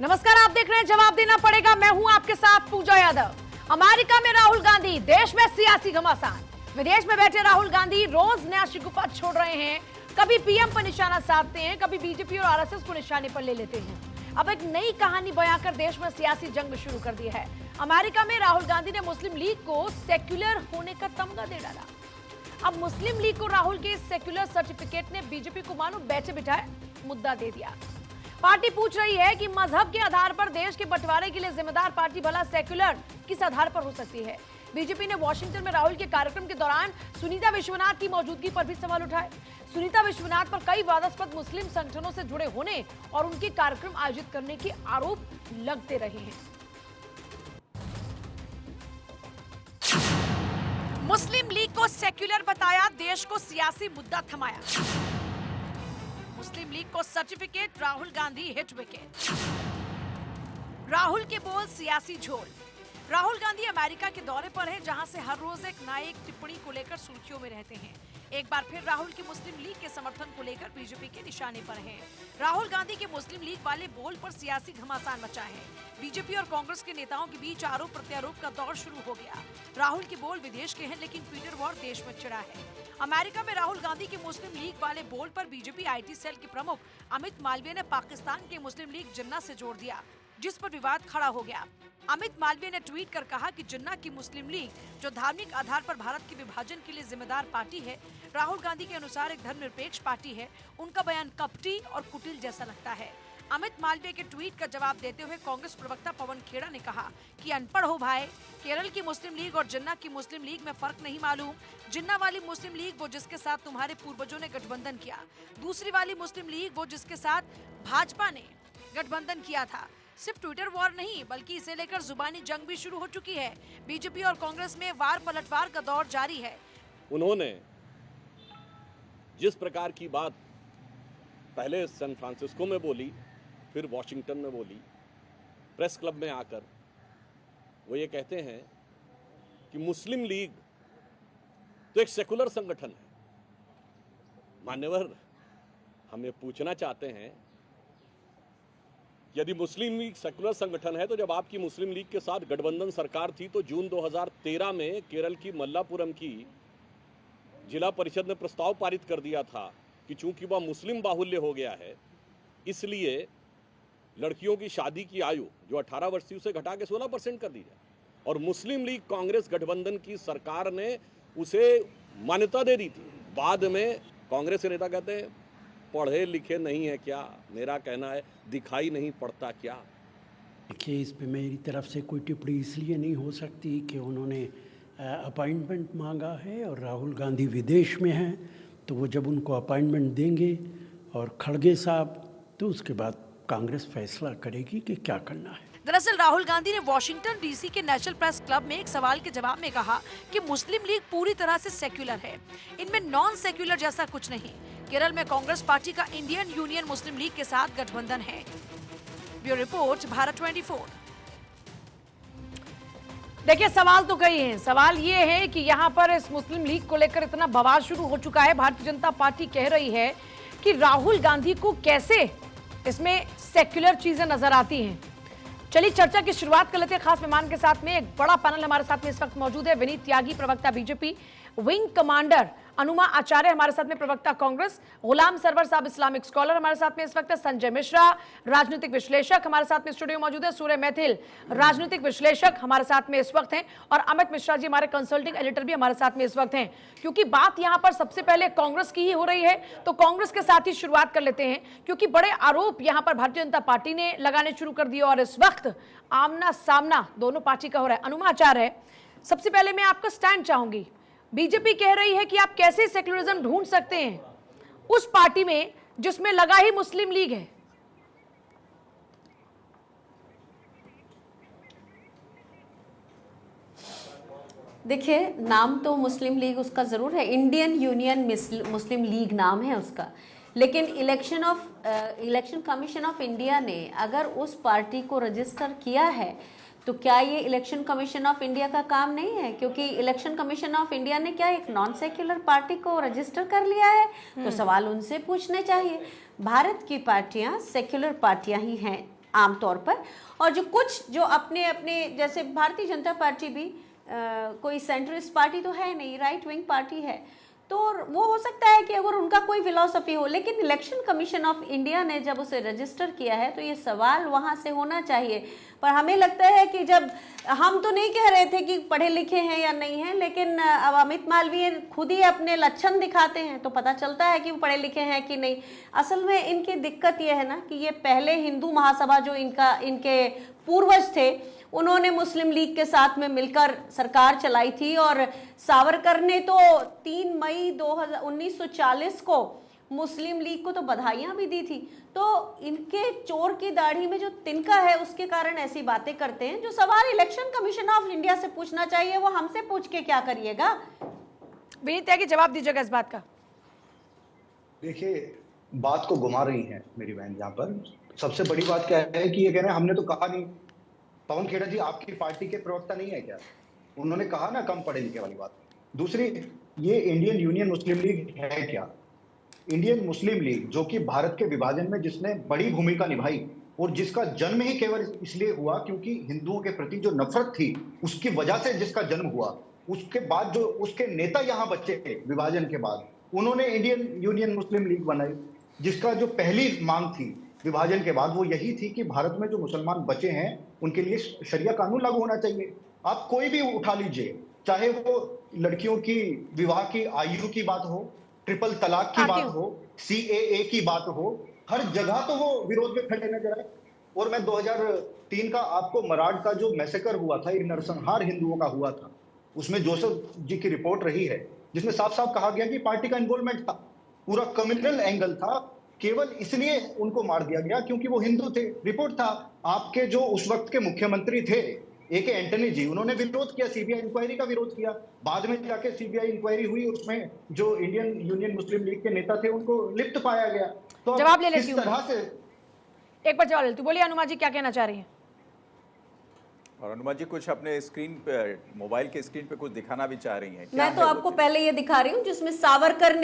नमस्कार, आप देख रहे हैं जवाब देना पड़ेगा। मैं हूं आपके साथ पूजा यादव। अमेरिका में राहुल गांधी, देश में सियासी घमासान। विदेश में बैठे राहुल गांधी रोज नया शिकूफा छोड़ रहे हैं। कभी पीएम पर निशाना साधते हैं, कभी बीजेपी और आरएसएस को निशाने पर ले लेते हैं। अब एक नई कहानी बयां कर देश में सियासी जंग शुरू कर दी है। अमेरिका में राहुल गांधी ने मुस्लिम लीग को सेक्युलर होने का तमगा दे डाला। अब मुस्लिम लीग को राहुल के सेक्युलर सर्टिफिकेट ने बीजेपी को मानो बैठे बिठाए मुद्दा दे दिया। पार्टी पूछ रही है कि मजहब के आधार पर देश के बंटवारे के लिए जिम्मेदार पार्टी भला सेक्युलर किस आधार पर हो सकती है। बीजेपी ने वॉशिंगटन में राहुल के कार्यक्रम के दौरान सुनीता विश्वनाथ की मौजूदगी पर भी सवाल उठाए। सुनीता विश्वनाथ पर कई विवादास्पद मुस्लिम संगठनों से जुड़े होने और उनके कार्यक्रम आयोजित करने के आरोप लगते रहे हैं। मुस्लिम लीग को सेक्युलर बताया, देश को सियासी मुद्दा थमाया। मुस्लिम लीग को certificate, Rahul Gandhi hit wicket. Rahul के बोल सियासी झोल। राहुल गांधी अमेरिका के दौरे पर हैं, जहां से हर रोज एक नई टिप्पणी को लेकर सुर्खियों में रहते हैं। एक बार फिर राहुल की मुस्लिम लीग के समर्थन को लेकर बीजेपी के निशाने पर हैं। राहुल गांधी के मुस्लिम लीग वाले बोल पर सियासी घमासान मचा है। बीजेपी और कांग्रेस के नेताओं के बीच आरोप प्रत्यारोप का दौर शुरू हो गया। राहुल के बोल विदेश के हैं, लेकिन ट्विटर वॉर देश में छिड़ा है। अमेरिका में राहुल गांधी के मुस्लिम लीग वाले बोल पर बीजेपी आईटी सेल के प्रमुख अमित मालवीय ने पाकिस्तान के मुस्लिम लीग जिन्ना से जोड़ दिया, जिस पर विवाद खड़ा हो गया। अमित मालवीय ने ट्वीट कर कहा कि जिन्ना की मुस्लिम लीग, जो धार्मिक आधार पर भारत के विभाजन के लिए जिम्मेदार पार्टी है, राहुल गांधी के अनुसार एक धर्मनिरपेक्ष पार्टी है। उनका बयान कपटी और कुटिल जैसा लगता है। अमित मालवीय के ट्वीट का जवाब देते हुए कांग्रेस प्रवक्ता पवन खेड़ा ने कहा कि अनपढ़ हो भाई, केरल की मुस्लिम लीग और जिन्ना की मुस्लिम लीग में फर्क नहीं मालूम। जिन्ना वाली मुस्लिम लीग वो जिसके साथ तुम्हारे पूर्वजों ने गठबंधन किया, दूसरी वाली मुस्लिम लीग वो जिसके साथ भाजपा ने गठबंधन किया था। सिर्फ ट्विटर वॉर नहीं, बल्कि इसे लेकर जुबानी जंग भी शुरू हो चुकी है। बीजेपी और कांग्रेस में वार पलटवार का दौर जारी है। उन्होंने जिस प्रकार की बात पहले सैन फ्रांसिस्को में बोली, फिर वॉशिंगटन में बोली, प्रेस क्लब में आकर वो ये कहते हैं कि मुस्लिम लीग तो एक सेकुलर संगठन है। मान्यवर, हम ये पूछना चाहते हैं, यदि मुस्लिम लीग सेकुलर संगठन है तो जब आपकी मुस्लिम लीग के साथ गठबंधन सरकार थी तो जून 2013 में केरल की मल्लापुरम की जिला परिषद ने प्रस्ताव पारित कर दिया था कि चूंकि वह मुस्लिम बाहुल्य हो गया है, इसलिए लड़कियों की शादी की आयु जो 18 वर्ष थी उसे घटा के 16% कर दी जाए। और मुस्लिम लीग कांग्रेस गठबंधन की सरकार ने उसे मान्यता दे दी थी। बाद में कांग्रेस के नेता कहते हैं पढ़े लिखे नहीं है क्या? मेरा कहना है दिखाई नहीं पड़ता क्या? देखिए, इस पे मेरी तरफ से कोई टिप्पणी इसलिए नहीं हो सकती कि उन्होंने अपॉइंटमेंट मांगा है और राहुल गांधी विदेश में हैं, तो वो जब उनको अपॉइंटमेंट देंगे और खड़गे साहब, तो उसके बाद कांग्रेस फैसला करेगी कि क्या करना है। दरअसल राहुल गांधी ने वॉशिंगटन डीसी के नेशनल प्रेस क्लब में एक सवाल के जवाब में कहा कि मुस्लिम लीग पूरी तरह से सेक्युलर है, इनमें नॉन सेक्युलर जैसा कुछ नहीं। केरल में कांग्रेस पार्टी का इंडियन यूनियन मुस्लिम लीग के साथ गठबंधन है। Bureau report, Bharat 24। देखिए, सवाल तो कई हैं। सवाल ये है कि यहाँ पर इस मुस्लिम लीग को लेकर इतना बवाल शुरू हो चुका है। भारतीय जनता पार्टी कह रही है कि राहुल गांधी को कैसे इसमें सेक्युलर चीजें नजर आती हैं। चलिए चर्चा की शुरुआत कर लेते हैं खास मेहमान के साथ में। एक बड़ा पैनल हमारे साथ में इस वक्त मौजूद है। विनीत त्यागी, प्रवक्ता बीजेपी, विंग कमांडर अनुमा आचार्य हमारे साथ में, प्रवक्ता कांग्रेस, गुलाम सरवर साहब इस्लामिक स्कॉलर हमारे साथ में इस वक्त है, संजय मिश्रा राजनीतिक विश्लेषक हमारे साथ में स्टूडियो मौजूद है, सूर्य मैथिल राजनीतिक विश्लेषक हमारे साथ में इस वक्त हैं, और अमित मिश्रा जी हमारे कंसल्टिंग एडिटर भी हमारे साथ में इस वक्त हैं। क्योंकि बात यहां पर सबसे पहले कांग्रेस की ही हो रही है, तो कांग्रेस के साथ ही शुरुआत कर लेते हैं, क्योंकि बड़े आरोप यहां पर भारतीय जनता पार्टी ने लगाने शुरू कर दिए और इस वक्त आमना सामना दोनों पार्टी का हो रहा है। अनुमा आचार्य, सबसे पहले मैं आपका स्टैंड चाहूंगी। बीजेपी कह रही है कि आप कैसे सेक्युलरिज्म ढूंढ सकते हैं उस पार्टी में जिसमें लगा ही मुस्लिम लीग है। देखिए, नाम तो मुस्लिम लीग उसका ज़रूर है, इंडियन यूनियन मुस्लिम लीग नाम है उसका, लेकिन इलेक्शन कमीशन ऑफ इंडिया ने अगर उस पार्टी को रजिस्टर किया है तो क्या ये इलेक्शन कमीशन ऑफ इंडिया का काम नहीं है? क्योंकि इलेक्शन कमीशन ऑफ इंडिया ने क्या एक नॉन सेक्युलर पार्टी को रजिस्टर कर लिया है, तो सवाल उनसे पूछने चाहिए। भारत की पार्टियां सेक्युलर पार्टियां ही हैं, आमतौर पर। और जो कुछ जो अपने अपने, जैसे भारतीय जनता पार्टी भी कोई सेंट्रिस्ट पार्टी तो है नहीं, राइट विंग पार्टी है, तो वो हो सकता है कि अगर उनका कोई फिलॉसफी हो, लेकिन इलेक्शन कमीशन ऑफ इंडिया ने जब उसे रजिस्टर किया है तो ये सवाल वहाँ से होना चाहिए। पर हमें लगता है कि जब हम तो नहीं कह रहे थे कि पढ़े लिखे हैं या नहीं हैं, लेकिन अब अमित मालवीय खुद ही अपने लक्षण दिखाते हैं तो पता चलता है कि वो पढ़े लिखे हैं कि नहीं। असल में इनकी दिक्कत ये है ना कि ये पहले हिंदू महासभा जो इनके पूर्वज थे, उन्होंने मुस्लिम लीग के साथ में मिलकर सरकार चलाई थी, और सावरकर ने तो 3 मई 1940 को मुस्लिम लीग को तो बधाइयां भी दी थी। तो इनके चोर की दाढ़ी में जो तिनका है उसके कारण ऐसी बातें करते हैं। जो सवाल इलेक्शन कमीशन ऑफ इंडिया से पूछना चाहिए वो हमसे पूछ के क्या करिएगा। विनीत त्यागी, जवाब दीजिएगा इस बात का। देखिए, बात को घुमा रही हैं मेरी बहन। यहाँ पर सबसे बड़ी बात क्या है कि ये कह रहे हैं हमने तो कहा नहीं। पवन खेड़ा जी आपकी पार्टी के प्रवक्ता नहीं है क्या? उन्होंने कहा ना कम पढ़े लिखे वाली बात। दूसरी, ये इंडियन यूनियन मुस्लिम लीग है क्या? इंडियन मुस्लिम लीग जो कि भारत के विभाजन में जिसने बड़ी भूमिका निभाई और जिसका जन्म ही केवल इसलिए हुआ क्योंकि हिंदुओं के प्रति जो नफरत थी उसकी वजह से जिसका जन्म हुआ, उसके बाद जो उसके नेता यहाँ बचे थे विभाजन के बाद, उन्होंने इंडियन यूनियन मुस्लिम लीग बनाई, जिसका जो पहली मांग थी विभाजन के बाद वो यही थी कि भारत में जो मुसलमान बचे हैं उनके लिए शरिया कानून लागू होना चाहिए। आप कोई भी उठा लीजिए, चाहे वो लड़कियों की विवाह की आयु की बात हो, ट्रिपल तलाक की बात हो, CAA की बात हो, हर जगह तो वो विरोध में खड़े नजर आए। और मैं 2003 का आपको मराठ का जो मैसेकर हुआ था, ये नरसंहार हिंदुओं का हुआ था, उसमें जोसेफ जी की रिपोर्ट रही है जिसमें साफ साफ कहा गया कि पार्टी का इन्वॉल्वमेंट था, पूरा कम्युनल एंगल था, केवल इसलिए उनको मार दिया गया क्योंकि वो हिंदू थे। रिपोर्ट था। आपके जो उस वक्त के मुख्यमंत्री थे AK एंटनी जी, उन्होंने विरोध किया, CBI इंक्वायरी का विरोध किया। बाद में जाके CBI इंक्वायरी हुई, उसमें जो इंडियन यूनियन मुस्लिम लीग के नेता थे उनको लिप्त पाया गया। तो जवाब ले लेती किस हूं, तरह से एक बार जवाब लेती हूं। बोलिए अनुमा जी, क्या कहना चाह रही हैं? और अनुमा जी कुछ अपने स्क्रीन पे, मोबाइल के स्क्रीन पे कुछ दिखाना भी चाह रही हैं। मैं तो आपको पहले ये दिखा रही हूँ जिसमें सावरकर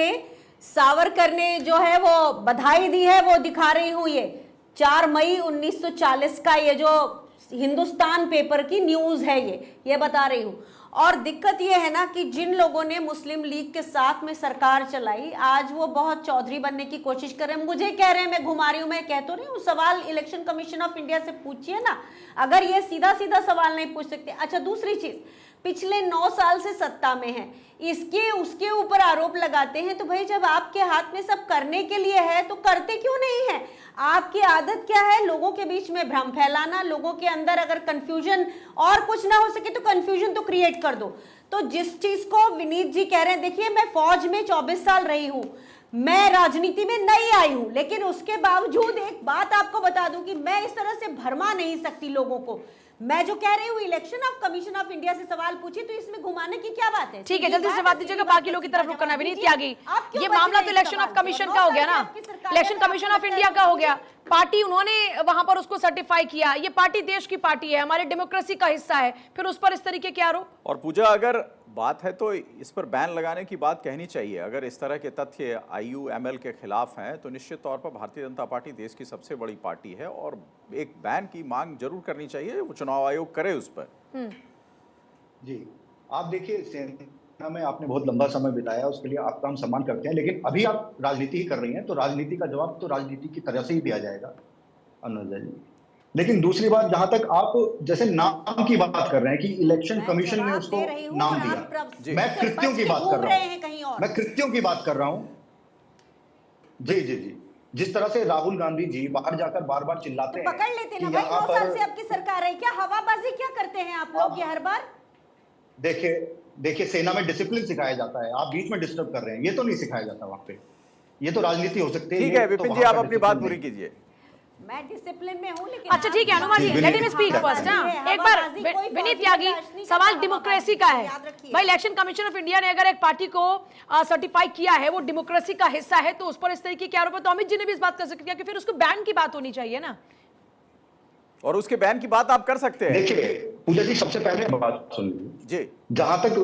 ने जो है वो बधाई दी है, वो दिखा रही हूँ। ये 4 मई 1940 का ये जो हिंदुस्तान पेपर की न्यूज है, ये बता रही हूँ। और दिक्कत ये है ना कि जिन लोगों ने मुस्लिम लीग के साथ में सरकार चलाई, आज वो बहुत चौधरी बनने की कोशिश कर रहे हैं। मुझे कह रहे हैं मैं घुमा रही हूँ, मैं कह तो रही हूँ, सवाल इलेक्शन कमीशन ऑफ इंडिया से पूछिए ना, अगर ये सीधा सीधा सवाल नहीं पूछ सकते। अच्छा, दूसरी चीज, पिछले 9 साल से सत्ता में है, इसके उसके ऊपर आरोप लगाते हैं। तो भाई जब आपके हाथ में सब करने के लिए है तो करते क्यों नहीं है? आपकी आदत क्या है? लोगों के बीच में भ्रम फैलाना, लोगों के अंदर अगर कंफ्यूजन और कुछ ना हो सके तो कंफ्यूजन तो क्रिएट कर दो। तो जिस चीज को विनीत जी कह रहे हैं, देखिए मैं फौज में 24 साल रही हूं, मैं राजनीति में नई आई हूं, लेकिन उसके बावजूद एक बात आपको बता दूं कि मैं इस तरह से भरमा नहीं सकती लोगों को। मैं जो कह रही हूँ election of commission of India से सवाल पूछी, तो इसमें घुमाने की क्या बात है? ठीक है, जल्दी से जवाब दीजिएगा, बाकी लोग की तरफ रुक करना। विनीत त्यागी, ये मामला तो इलेक्शन ऑफ कमीशन का हो गया ना, इलेक्शन कमीशन ऑफ इंडिया का हो गया। पार्टी उन्होंने वहां पर उसको सर्टिफाई किया, ये पार्टी देश की पार्टी है, हमारे डेमोक्रेसी का हिस्सा है, फिर उस पर इस तरीके के आरोप। और पूजा, अगर बात है तो इस पर बैन लगाने की बात कहनी चाहिए। अगर इस तरह के तथ्य IUML के खिलाफ हैं तो निश्चित तौर पर भारतीय जनता पार्टी देश की सबसे बड़ी पार्टी है और एक बैन की मांग जरूर करनी चाहिए, वो चुनाव आयोग करे उस पर। जी, आप देखिए, सेना में आपने बहुत लंबा समय बिताया, उसके लिए आपका हम सम्मान करते हैं, लेकिन अभी आप राजनीति ही कर रही हैं, तो राजनीति का जवाब तो राजनीति की तरह से ही दिया जाएगा अनुजा जी। लेकिन दूसरी बात, जहां तक आप जैसे नाम की बात कर रहे हैं कि इलेक्शन कमिशन ने उसको नाम दिया, मैं कृत्यों की बात कर रहा हूं, मैं कृत्यों की बात कर रहा हूं। जी जी जी, जिस तरह से राहुल गांधी जी बाहर जाकर बार बार चिल्लाते हैं, पकड़ लेते ना भाई, 9 साल से आपकी सरकार है, क्या हवाबाजी क्या करते हैं आप लोग ये हर बार? देखिए सेना में डिसिप्लिन सिखाया जाता है, आप बीच में डिस्टर्ब कर रहे हैं, ये तो नहीं सिखाया जाता वहां पे। ये तो राजनीति हो सकती है। ठीक है विपिन जी, आप अपनी बात पूरी कीजिए। मैं डिसिप्लिन में हूं, लेकिन अच्छा ठीक है अनुमा जी, लेट मी स्पीक फर्स्ट। एक बार विनीत त्यागी, सवाल डेमोक्रेसी का है भाई। इलेक्शन कमीशन ऑफ इंडिया ने अगर एक पार्टी को सर्टिफाई किया है, वो डेमोक्रेसी का हिस्सा है, तो उस पर इस तरीके के आरोप है, तो अमित जी ने भी इस बात कर सकते हैं कि फिर उसको बैन की बात होनी चाहिए ना, और उसके बैन की बात आप कर सकते हैं। देखिए पूजा जी, सबसे पहले बात सुन लीजिए जी। जहां तक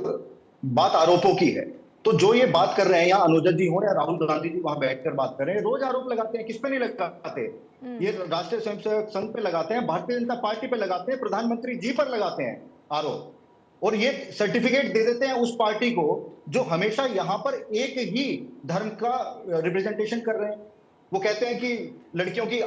बात आरोपों की है, तो जो ये बात कर रहे हैं, यहाँ अनुजा जी हो या राहुल गांधी जी वहां बैठकर बात कर रहे हैं, रोज आरोप लगाते हैं। किस पे नहीं लगाते? ये राष्ट्रीय स्वयंसेवक संघ पे लगाते हैं, भारतीय जनता पार्टी पे लगाते हैं, प्रधानमंत्री जी पर लगाते हैं आरोप, और ये सर्टिफिकेट दे देते हैं उस पार्टी को जो हमेशा यहाँ पर एक ही धर्म का रिप्रेजेंटेशन कर रहे हैं। वो कहते हैं कि लड़कियों की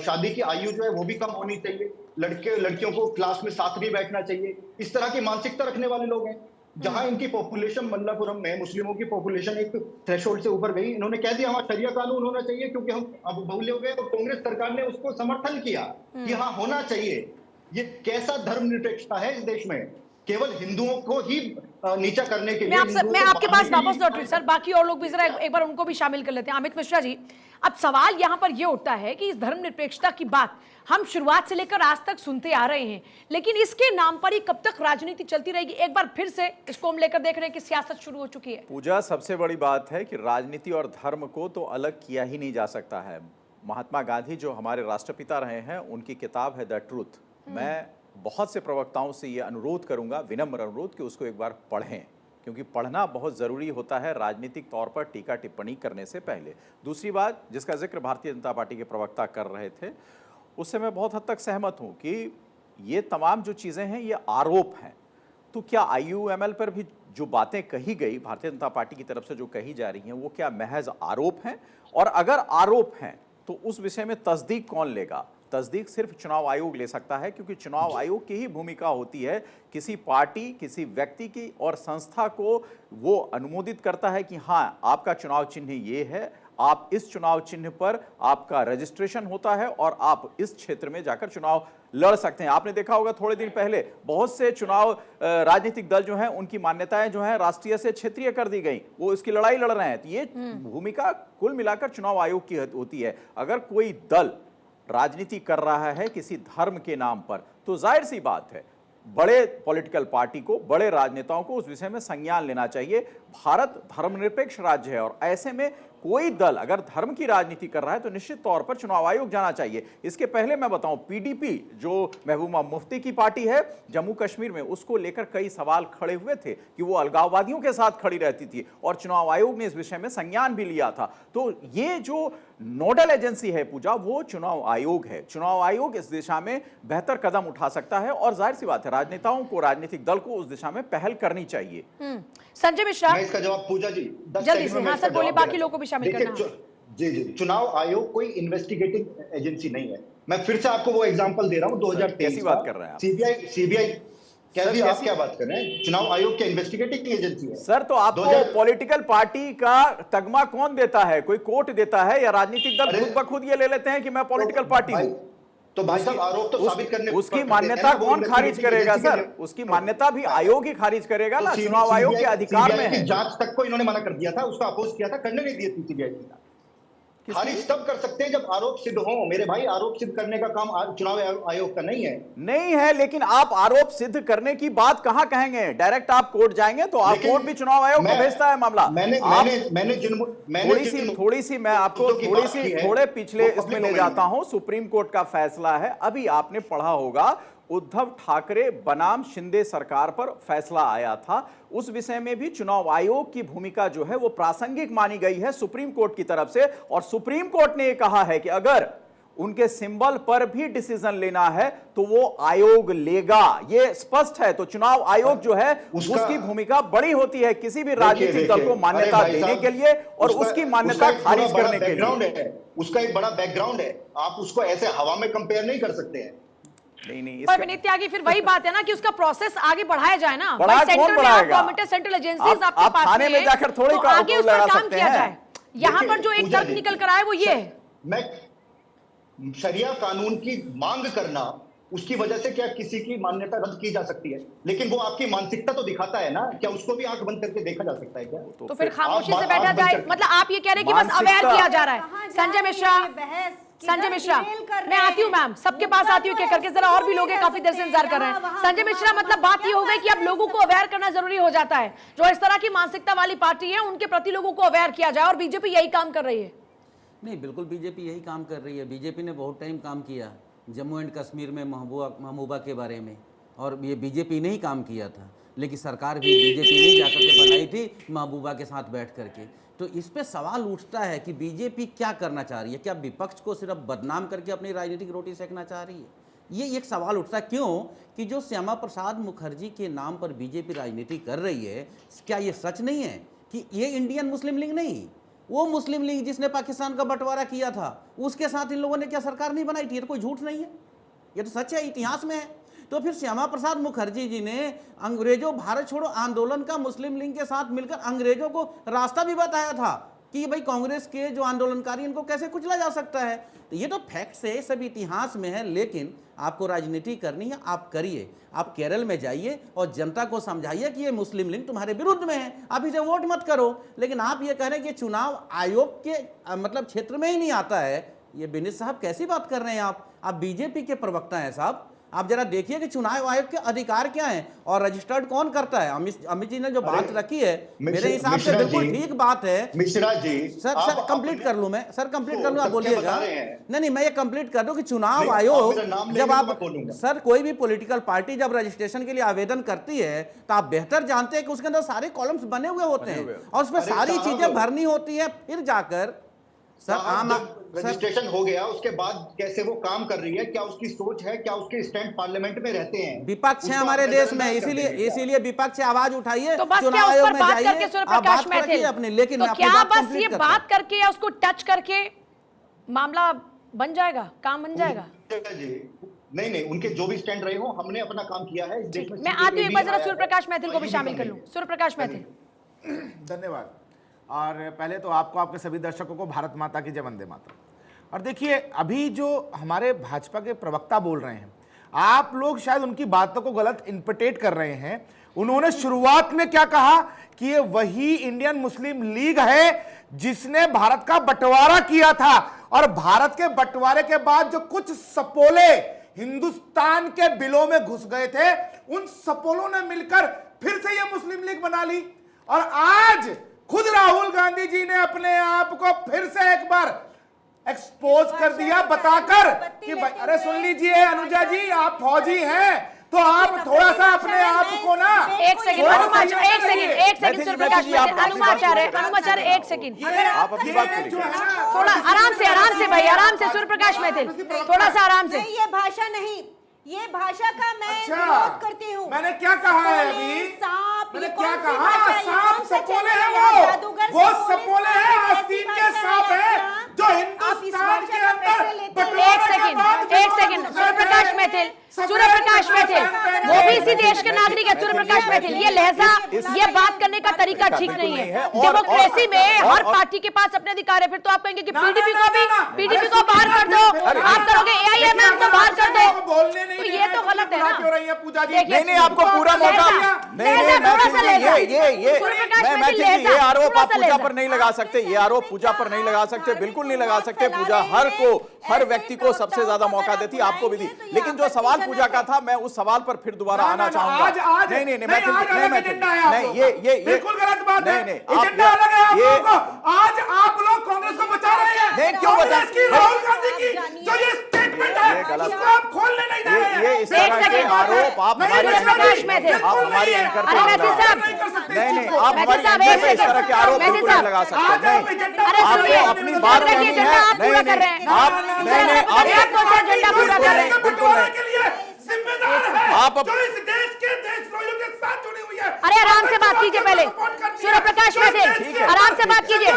शादी की आयु जो है वो भी कम होनी चाहिए, लड़कियों को क्लास में साथ नहीं बैठना चाहिए। इस तरह की मानसिकता रखने वाले लोग हैं। जहां इनकी पॉपुलेशन मल्लापुरम में मुस्लिमों की पॉपुलेशन एक थ्रेशोल्ड से ऊपर गई, इन्होंने कह दिया हमारा शरिया कानून होना चाहिए क्योंकि हम अब बहुल्य हो गए, और कांग्रेस सरकार ने उसको समर्थन किया कि हाँ होना चाहिए। ये कैसा धर्मनिरपेक्षता है इस देश में? केवल हिंदुओं को ही नीचा करने के लिए मैं आपके पास वापस लौट रही सर, बाकी और लोग भी जरा एक बार उनको भी शामिल कर लेते हैं। अमित मिश्रा जी, अब सवाल यहाँ पर ये उठता है कि इस धर्मनिरपेक्षता की बात हम शुरुआत से लेकर आज तक सुनते आ रहे हैं, लेकिन इसके नाम पर ही कब तक राजनीति चलती रहेगी? एक बार फिर से इसको हम लेकर देख रहे हैं कि सियासत शुरू हो चुकी है। पूजा, सबसे बड़ी बात है कि राजनीति और धर्म को तो अलग किया ही नहीं जा सकता है। महात्मा गांधी जो हमारे राष्ट्रपिता रहे हैं, उनकी किताब है द ट्रूथ। मैं बहुत से प्रवक्ताओं से ये अनुरोध करूंगा, विनम्र अनुरोध, कि उसको एक बार पढ़ें, क्योंकि पढ़ना बहुत ज़रूरी होता है राजनीतिक तौर पर टीका टिप्पणी करने से पहले। दूसरी बात जिसका जिक्र भारतीय जनता पार्टी के प्रवक्ता कर रहे थे, उससे मैं बहुत हद तक सहमत हूं कि ये तमाम जो चीज़ें हैं ये आरोप हैं। तो क्या IUML पर भी जो बातें कही गई भारतीय जनता पार्टी की तरफ से जो कही जा रही हैं, वो क्या महज आरोप हैं? और अगर आरोप हैं तो उस विषय में तस्दीक कौन लेगा? तस्दीक सिर्फ चुनाव आयोग ले सकता है, क्योंकि चुनाव आयोग की ही भूमिका होती है किसी पार्टी, किसी व्यक्ति की और संस्था को वो अनुमोदित करता है कि हाँ आपका चुनाव चिन्ह ये है, आप इस चुनाव चिन्ह पर आपका रजिस्ट्रेशन होता है और आप इस क्षेत्र में जाकर चुनाव लड़ सकते हैं। आपने देखा होगा थोड़े दिन पहले बहुत से चुनाव राजनीतिक दल जो हैं उनकी मान्यताएं जो हैं राष्ट्रीय से क्षेत्रीय कर दी गई, वो इसकी लड़ाई लड़ रहे हैं। तो ये भूमिका कुल मिलाकर चुनाव आयोग की होती है। अगर कोई दल राजनीति कर रहा है किसी धर्म के नाम पर, तो जाहिर सी बात है बड़े पॉलिटिकल पार्टी को, बड़े राजनेताओं को उस विषय में संज्ञान लेना चाहिए। भारत धर्मनिरपेक्ष राज्य है और ऐसे में कोई दल अगर धर्म की राजनीति कर रहा है तो निश्चित तौर पर चुनाव आयोग जाना चाहिए। इसके पहले मैं बताऊं, PDP जो महबूबा मुफ्ती की पार्टी है जम्मू कश्मीर में, उसको लेकर कई सवाल खड़े हुए थे कि वो अलगाववादियों के साथ खड़ी रहती थी और चुनाव आयोग ने इस विषय में संज्ञान भी लिया था। तो ये जो नोडल एजेंसी है पूजा, वो चुनाव आयोग है। चुनाव आयोग इस दिशा में बेहतर कदम उठा सकता है और जाहिर सी बात है राजनेताओं को, राजनीतिक दल को उस दिशा में पहल करनी चाहिए। संजय मिश्रा, मैं इसका जवाब पूजा जी जल्दी से, हाँ सर बोले, बाकी लोगों को भी शामिल करना। जी, चुनाव आयोग कोई इन्वेस्टिगेटिंग एजेंसी नहीं है। मैं फिर से आपको वो एग्जांपल दे रहा हूं 2023 कैसी बात कर रहे हैं आप? सीबीआई कैसी, आप क्या बात कर रहे हैं? चुनाव आयोग क्या इन्वेस्टिगेटिंग एजेंसी है? सर तो आपको पॉलिटिकल पार्टी का तगमा कौन देता है? कोई कोर्ट देता है या राजनीतिक दल खुद ब खुद ये ले लेते हैं कि मैं पॉलिटिकल पार्टी हूं? तो भाई साहब आरोप तो साबित करने, उसकी मान्यता कौन खारिज करेगा सर? उसकी मान्यता भी आयोग ही खारिज करेगा ना, चुनाव आयोग के अधिकार में है। जांच तक को इन्होंने मना कर दिया था, उसका अपोज किया था, करने नहीं दिए थी सीबीआई का। खारिज तब कर सकते हैं जब आरोप सिद्ध हो मेरे भाई। आरोप सिद्ध करने का काम चुनाव आयोग का नहीं है। नहीं है, लेकिन आप आरोप सिद्ध करने की बात कहां कहेंगे? डायरेक्ट आप कोर्ट जाएंगे तो आप कोर्ट भी चुनाव आयोग को भेजता है मामला। थोड़ी सी मैं आपको थोड़े पिछले इसमें ले जाता हूं। सुप्रीम कोर्ट का फैसला है, अभी आपने पढ़ा होगा, उद्धव ठाकरे बनाम शिंदे सरकार पर फैसला आया था। उस विषय में भी चुनाव आयोग की भूमिका जो है वो प्रासंगिक मानी गई है सुप्रीम कोर्ट की तरफ से, और सुप्रीम कोर्ट ने यह कहा है कि अगर उनके सिंबल पर भी डिसीजन लेना है तो वो आयोग लेगा। ये स्पष्ट है। तो चुनाव आयोग जो है उसकी भूमिका बड़ी होती है किसी भी राजनीतिक दल को मान्यता देने के लिए और उसकी मान्यता खारिज करने के लिए। उसका एक बड़ा बैकग्राउंड है, आप उसको ऐसे हवा में कंपेयर नहीं कर सकते हैं। नहीं, पर विनीत त्यागी, फिर वही बात है ना कि उसका प्रोसेस आगे बढ़ाया जाए ना। सेंट्रल एजेंसीज आपके पास थाने में जाकर थोड़ी तो आगे उस पर काम किया जाए। यहाँ पर जो एक तर्क निकल कर आए वो ये है, मैं शरिया कानून की मांग करना, उसकी वजह से क्या किसी की मान्यता रद्द की जा सकती है? लेकिन वो आपकी मानसिकता तो दिखाता है ना, क्या उसको भी आंख बंद करके देखा जा सकता है क्या? तो फिर खामोशी से बैठा जाए? मतलब आप ये कह रहे हैं कि बस अवेयर किया जा रहा है। संजय मिश्रा, मैं आती हूँ मैम, सबके पास आती हूँ करके, जरा और भी लोग काफी देर से इंतजार कर रहे हैं। संजय मिश्रा, मतलब बात ये हो गई कि अब लोगों को अवेयर करना जरूरी हो जाता है। जो इस तरह की मानसिकता वाली पार्टी है उनके प्रति लोगों को अवेयर किया जाए, और बीजेपी यही काम कर रही है। नहीं, बिल्कुल बीजेपी यही काम कर रही है। बीजेपी ने बहुत टाइम काम किया जम्मू एंड कश्मीर में महबूबा के बारे में, और ये बीजेपी ने ही काम किया था। लेकिन सरकार भी बीजेपी ने जाकर के बनाई थी महबूबा के साथ बैठ करके। तो इस पे सवाल उठता है कि बीजेपी क्या करना चाह रही है, क्या विपक्ष को सिर्फ बदनाम करके अपनी राजनीतिक रोटी सेकना चाह रही है? ये एक सवाल उठता है। क्यों कि जो श्यामा प्रसाद मुखर्जी के नाम पर बीजेपी राजनीति कर रही है, क्या ये सच नहीं है कि ये इंडियन मुस्लिम लीग नहीं, वो मुस्लिम लीग जिसने पाकिस्तान का बंटवारा किया था उसके साथ इन लोगों ने क्या सरकार नहीं बनाई थी? ये तो कोई झूठ नहीं है, ये तो सच है, इतिहास में है। तो फिर श्यामा प्रसाद मुखर्जी जी ने अंग्रेजों भारत छोड़ो आंदोलन का मुस्लिम लीग के साथ मिलकर अंग्रेजों को रास्ता भी बताया था कि भाई कांग्रेस के जो आंदोलनकारी इनको कैसे कुचला जा सकता है। तो ये तो फैक्ट्स है, सब इतिहास में है। लेकिन आपको राजनीति करनी है, आप करिए, आप केरल में जाइए और जनता को समझाइए कि ये मुस्लिम लीग तुम्हारे विरुद्ध में है, आप इसे वोट मत करो। लेकिन आप ये कह रहे हैं कि चुनाव आयोग के मतलब क्षेत्र में ही नहीं आता है, ये विनीत साहब कैसी बात कर रहे हैं आप बीजेपी के प्रवक्ता हैं साहब, आप जरा देखिए कि चुनाव आयोग के अधिकार क्या हैं और रजिस्टर्ड कौन करता है। अमित जी ने जो बात रखी है मेरे हिसाब से बिल्कुल ठीक बात है। मिश्रा जी, सर कंप्लीट कर लूं मैं, सर कंप्लीट कर लूं, आप बोलिएगा। नहीं मैं ये कंप्लीट कर दूं कि चुनाव आयोग जब आप सर कोई भी पॉलिटिकल पार्टी जब रजिस्ट्रेशन के लिए आवेदन करती है तो आप बेहतर जानते हैं कि उसके अंदर सारे कॉलम्स बने हुए होते हैं और उसमें सारी चीजें भरनी होती है। फिर जाकर सर आम रजिस्ट्रेशन हो गया, उसके बाद कैसे वो काम कर रही है, क्या उसकी सोच है, क्या उसके स्टैंड पार्लियामेंट में रहते हैं? विपक्ष है हमारे देश में, इसीलिए विपक्ष से आवाज उठाइए, तो बस क्या चुनाव उस आयोग पर में बात जाइए, करके सूर्यप्रकाश मैथिल अपने। लेकिन तो मैं अपनी क्या बात बस कंप्लीट ये करता बात हूं। करके या उसको टच करके मामला बन जाएगा, काम बन जाएगा? नहीं, उनके जो भी स्टैंड रहे हो, हमने अपना काम किया है इस देश में। मैं आती हूँ, एक बार जरा सूर्यप्रकाश मैथिल को भी शामिल कर लूं। सूर्यप्रकाश मैथिल, धन्यवाद। और पहले तो आपको, आपके सभी दर्शकों को भारत माता की जय, वंदे मातरम। और देखिए, अभी जो हमारे भाजपा के प्रवक्ता बोल रहे हैं, आप लोग शायद उनकी बातों को गलत इंटरप्रेट कर रहे हैं। उन्होंने शुरुआत में क्या कहा कि ये वही इंडियन मुस्लिम लीग है जिसने भारत का बंटवारा किया था, और भारत के बंटवारे के बाद जो कुछ सपोले हिंदुस्तान के बिलों में घुस गए थे, उन सपोलों ने मिलकर फिर से ये मुस्लिम लीग बना ली। और आज खुद राहुल गांधी जी ने अपने आप को फिर से एक बार एक्सपोज कर दिया, बताकर कि अरे सुन लीजिए अनुजा जी, आप फौजी हैं तो आप थोड़ा सा अपने आप को ना एक सेकंड सूर्यप्रकाश मैथिल, अनुमाचार्य एक सेकंड, आप अपनी बात करिए। थोड़ा आराम से भाई, आराम से सूर्यप्रकाश मैथिल, थोड़ा सा आराम से। ये भाषा नहीं, ये भाषा का मैं अच्छा, विरोध करती हूँ। मैंने क्या कहा है अभी? सांप, मैंने ये क्या कौन सी कहा? भाषा है? सांप कौन सा सपोले चैनल हैं है? जादूगर वो सपोले, सपोले हैं, सांप, आस्तीन ऐसी के भाषा सांप है हैं जो हिंदुस्तान के अंदर एक सेकंड सूर्यप्रकाश मैथिल, वो भी इसी देश के नागरिक है। सूर्यप्रकाश मैथिल, ये लहजा, ये बात करने का तरीका ठीक नहीं है। डेमोक्रेसी में हर पार्टी के पास अपने अधिकार है। फिर तो आप कहेंगे कि पीडीपी को बाहर कर दो, आप करोगे एआईएमएम को बाहर कर दो, तो ये तो गलत है ना। नहीं, आपको पूरा मौका ये आरोप आप पूजा पर नहीं लगा सकते, ये आरोप पूजा पर नहीं लगा सकते, बिल्कुल नहीं लगा सकते। पूजा हर व्यक्ति को सबसे ज्यादा मौका देती, आपको भी दी। लेकिन जो सवाल पूजा का था, मैं उस सवाल पर फिर दोबारा आना चाहूंगा। नहीं, ये बिल्कुल गलत बात है। नहीं, एजेंडा अलग है आप लोगों का। आज आप लोग कांग्रेस को बचा रहे हैं। नहीं, क्यों बचा? कांग्रेस की, राहुल गांधी की जो ये स्टेटमेंट है, इसको आप खोलने नहीं दे रहे हैं। ये इस तरह के आरोप आप हमारे एंकर पे नहीं, आप हमारी एंकर पे इस तरह के आरोप बिल्कुल नहीं लगा सकते। नहीं, आपको अपनी बात करनी है। नहीं, आप आप जो इस देश के देशद्रोहियों के साथ जुड़ी हुई है। अरे आराम से बात कीजिए पहले, सूर्यप्रकाश मैथिल, आराम से बात कीजिए।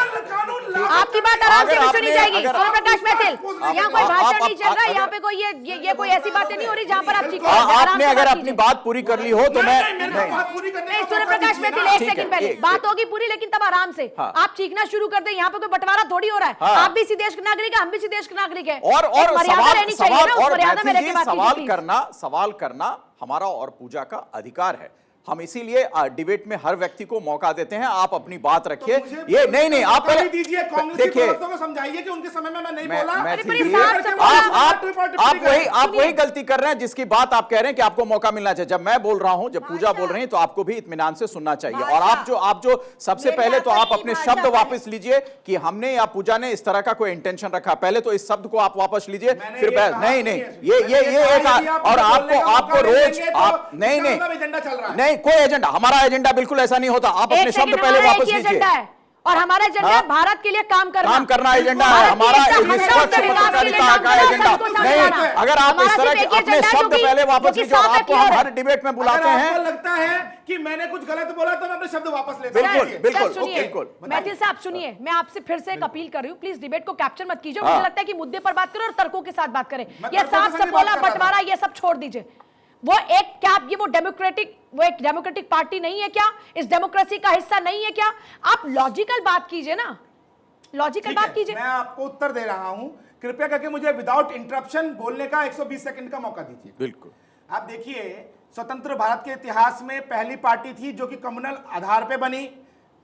आपकी बात आराम से सुनी जाएगी। सूर्यप्रकाश मैथिल, यहाँ कोई भाषण नहीं चल रहा, यहाँ पे कोई ये कोई ऐसी बातें नहीं हो रही जहाँ पर आप चीखो। आपने अगर अपनी बात पूरी कर ली हो तो मैं नहीं, सूर्यप्रकाश मैथिल एक सेकंड पहले बात होगी पूरी, लेकिन तब आराम से आप चीखना शुरू कर दें। यहाँ पे कोई बंटवारा थोड़ी हो रहा है। आप भी इसी देश के नागरिक है, हम भी इसी देश के नागरिक है। और सवाल करना हमारा और पूजा का अधिकार है। हम इसीलिए डिबेट में हर व्यक्ति को मौका देते हैं। आप अपनी बात रखिए। ये नहीं, आप दीजिए, देखिए को समझाइए कि उनके समय में मैं नहीं बोला। आप वही गलती कर रहे हैं जिसकी बात आप कह रहे हैं कि आपको मौका मिलना चाहिए। जब मैं बोल रहा हूं, जब पूजा बोल रही है, तो आपको भी इत्मीनान से सुनना चाहिए। और आप जो सबसे पहले तो आप अपने शब्द वापस लीजिए कि हमने या पूजा ने इस तरह का कोई इंटेंशन रखा। पहले तो इस शब्द को आप वापस लीजिए, फिर नहीं, ये एक और आपको रोज आप नहीं नहीं, कोई एजेंडा, हमारा एजेंडा बिल्कुल ऐसा नहीं होता। आप अपने शब्द पहले वापस लीजिए। और हमारा एजेंडा हाँ? भारत के लिए काम करना एजेंडा है हमारा। निष्पक्ष पत्रकारिता का एजेंडा नहीं। अगर आप इस तरह के अपने शब्द पहले वापस लीजिए, आपको हम हर डिबेट में बुलाते हैं। आपको लगता है कि मैंने कुछ गलत बोला तो मैं अपने शब्द वापस लेता हूं। बिल्कुल बिल्कुल बिल्कुल। मैथिल साहब सुनिए, मैं आपसे फिर से एक अपील कर रही हूँ, प्लीज डिबेट को कैप्चर मत कीजिए। मुझे लगता है कि मुद्दे पर बात करें और तर्कों के साथ बात करें। ये साफ सपोला बंटवारा ये सब छोड़ दीजिए। वो एक क्या ये वो एक डेमोक्रेटिक पार्टी नहीं है क्या? इस डेमोक्रेसी का हिस्सा नहीं है क्या? आप लॉजिकल बात कीजिए ना, लॉजिकल बात कीजिए। मैं आपको उत्तर दे रहा हूं, कृपया करके मुझे विदाउट इंटरप्शन बोलने का 120 सेकंड का मौका दीजिए। बिल्कुल। आप देखिए, स्वतंत्र भारत के इतिहास में पहली पार्टी थी जो कि कम्युनल आधार पे बनी।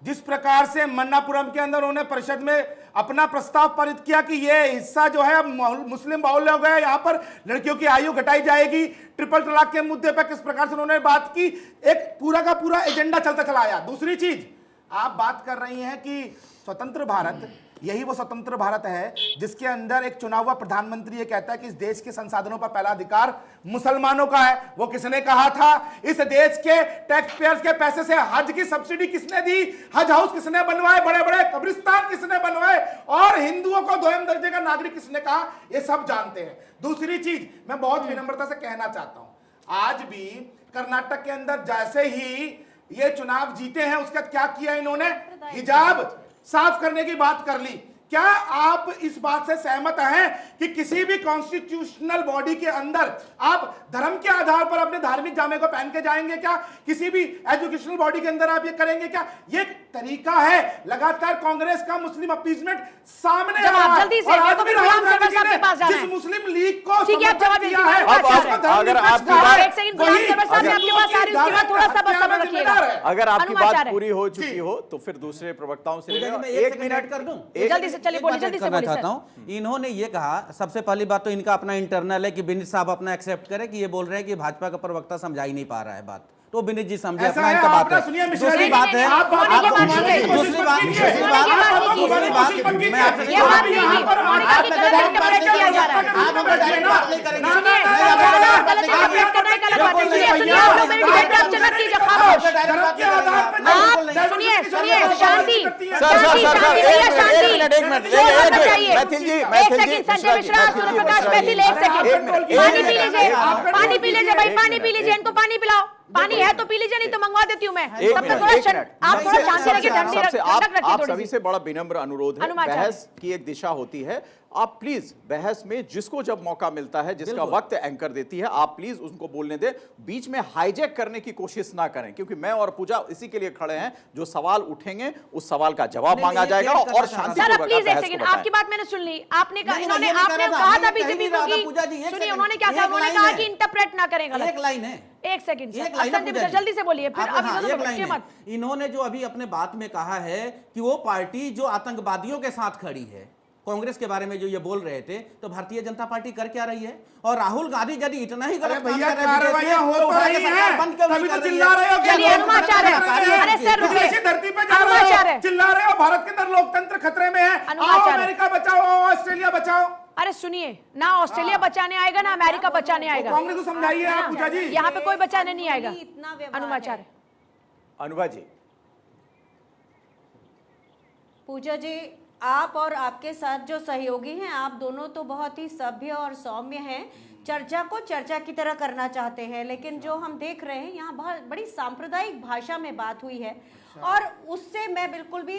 जिस प्रकार से मन्नापुरम के अंदर उन्होंने परिषद में अपना प्रस्ताव पारित किया कि ये हिस्सा जो है मुस्लिम बाहुल्य हो गया, यहां पर लड़कियों की आयु घटाई जाएगी, ट्रिपल तलाक के मुद्दे पर किस प्रकार से उन्होंने बात की, एक पूरा का पूरा एजेंडा चलता चला आया। दूसरी चीज, आप बात कर रही हैं कि स्वतंत्र भारत, यही वो स्वतंत्र भारत है जिसके अंदर एक चुना हुआ प्रधानमंत्री ये कहता है कि इस देश के संसाधनों पर पहला अधिकार मुसलमानों का है। वो किसने कहा था? इस देश के टैक्स पेयर्स के पैसे से हज की सब्सिडी किसने दी? हज हाउस किसने बनवाए? बड़े बड़े कब्रिस्तान किसने बनवाए? और हिंदुओं को दोयम दर्जे का नागरिक किसने कहा? ये सब जानते हैं। दूसरी चीज मैं बहुत विनम्रता से कहना चाहता हूं, आज भी कर्नाटक के अंदर जैसे ही ये चुनाव जीते हैं उसका क्या किया इन्होंने? हिजाब साफ करने की बात कर ली। क्या आप इस बात से सहमत हैं कि किसी भी कॉन्स्टिट्यूशनल बॉडी के अंदर आप धर्म के आधार पर अपने धार्मिक जामे को पहन के जाएंगे क्या? किसी भी एजुकेशनल बॉडी के अंदर आप ये करेंगे क्या? ये तरीका है। लगातार कांग्रेस का मुस्लिम अपीसमेंट सामने आ रहा है। जल्दी से और आज तो भी फिर राहुल गुलाम गांधी सरवर साहब के पास जी जाना ने है। जिस मुस्लिम लीग को ठीक है, आप जवाब किया दीजिए। है, अगर आपकी बात एक सेकंड गुलाम सरवर साहब ने आपके पास आ रही है, उसके बाद थोड़ा सा बस सब्र रखिएगा। अगर आपकी अनुमाचार बात है। पूरी हो चुकी हो तो फिर दूसरे प्रवक्ताओं से पूजा जी, मैं एक एक मिनट मिनट कर दूं? जल्दी से चलिए, बोलिए, जल्दी से करना बोलिए चाहता सर। हूं। इन्होंने ये कहा, सबसे पहली बात तो इनका अपना इंटरनल है कि विनीत साहब अपना एक्सेप्ट करें कि ये बोल रहे हैं कि भाजपा का प्रवक्ता समझा ही नहीं पा रहा है बात, तो विनीत जी समझे, ऐसा अपना है, इनका आप बात ना है। सुनिए मिश्रा जी, दूसरी बात है, आप बात आपको घुमाने की कोशिश दूसरी बात मत कीजिए। दूसरी बात आप बात दूसरी घुमाने की बात कोशिश मत कीजिए। मैं आपसे ये बात नहीं यहाँ की, पर मोनिका आप की गलत गलत इंटरप्रेट इंटरप्रेट किया जा रहा है। आप हम डायरेक्ट बात नहीं करेंगे। सुनिए, गलत इंटरप्रेट करना एक अलग बात है। सुनिए, सुनिए, आप लोग मेरी डिबेट में ऑब्जर्व कीजिए, खामोश। सुनिए, सुनिए, शांति, एक मिनट मैथिल जी, संजय मिश्रा, सूर्य प्रकाश मैथिल, एक सेकंड, पानी पी लीजिए, पानी पी लीजिए भाई, पानी पी लीजिए, इनको पानी पिलाओ। पानी है तो पी लीजिए, नहीं तो मंगवा देती हूँ मैं। एक तब तक मिनट, थोड़ा एक मिनट। आप थोड़ा शांति रखिए, ठंडी सबसे ठंडक रखिए आप थोड़ी सभी सी। से बड़ा विनम्र अनुरोध है, अनुमाचार बहस की एक दिशा होती है। आप प्लीज बहस में जिसको जब मौका मिलता है, जिसका वक्त एंकर देती है, आप प्लीज उनको बोलने दें। बीच में हाईजैक करने की कोशिश ना करें, क्योंकि मैं और पूजा इसी के लिए खड़े हैं, जो सवाल उठेंगे उस सवाल का जवाब नहीं, मांगा ये जाएगा क्लियर और करना चाह शांति रहा सर प्लीज एक सेकंड, आपकी बात मैंने सुन ली। आपने कहा, इन्होंने आपने कहा था बीजेपी को कि सुनिए उन्होंने क्या कहा, उन्होंने कहा कि इंटरप्रेट ना करें गलत। एक लाइन है, एक सेकंड एक लाइन है संजय पूजा मिश्रा, जी। जल्दी से बोलिए, फिर आप- अभी हाँ, तो एक लाइन रुकिए है। मत। इन्होंने जो अभी अपने बात में कहा है कि वो पार्टी जो आतंकवादियों के साथ खड़ी है, कांग्रेस के बारे में जो ये बोल रहे थे, तो भारतीय जनता पार्टी कर क्या रही है? और राहुल गांधी यदि इतना ही गलत काम भैया, कर रहे हैं कार्रवाइयां हो तो तो उठा के रही सरकार हैं, बंद क्यों नहीं तभी तो कर रही चिल्ला रहे हो। है? चलिए, अनुमाचार है। अरे सर, रुकिए। विदेशी धरती पे जा रहे अनुमाचार हो, है। चिल्ला रहे हो, भारत के अंदर लोकतंत्र खतरे में है। आओ अनुमाचार है। अमेरिका बचाओ, आओ ऑस्ट्रेलिया बचाओ। अरे सुनिए, ना ऑस्ट्रेलिया बचाने आएगा ना अमेरिका बचाने आएगा। कांग्रेस को समझाइए आप, पूजा जी। यहाँ पे कोई बचाने नहीं आएगा। इतना व्यवहार अनुमाचार है। अनुभा जी, पूजा जी, आप और आपके साथ जो सहयोगी हैं, आप दोनों तो बहुत ही सभ्य और सौम्य हैं, चर्चा को चर्चा की तरह करना चाहते हैं, लेकिन जो हम देख रहे हैं यहाँ बहुत बड़ी सांप्रदायिक भाषा में बात हुई है और उससे मैं बिल्कुल भी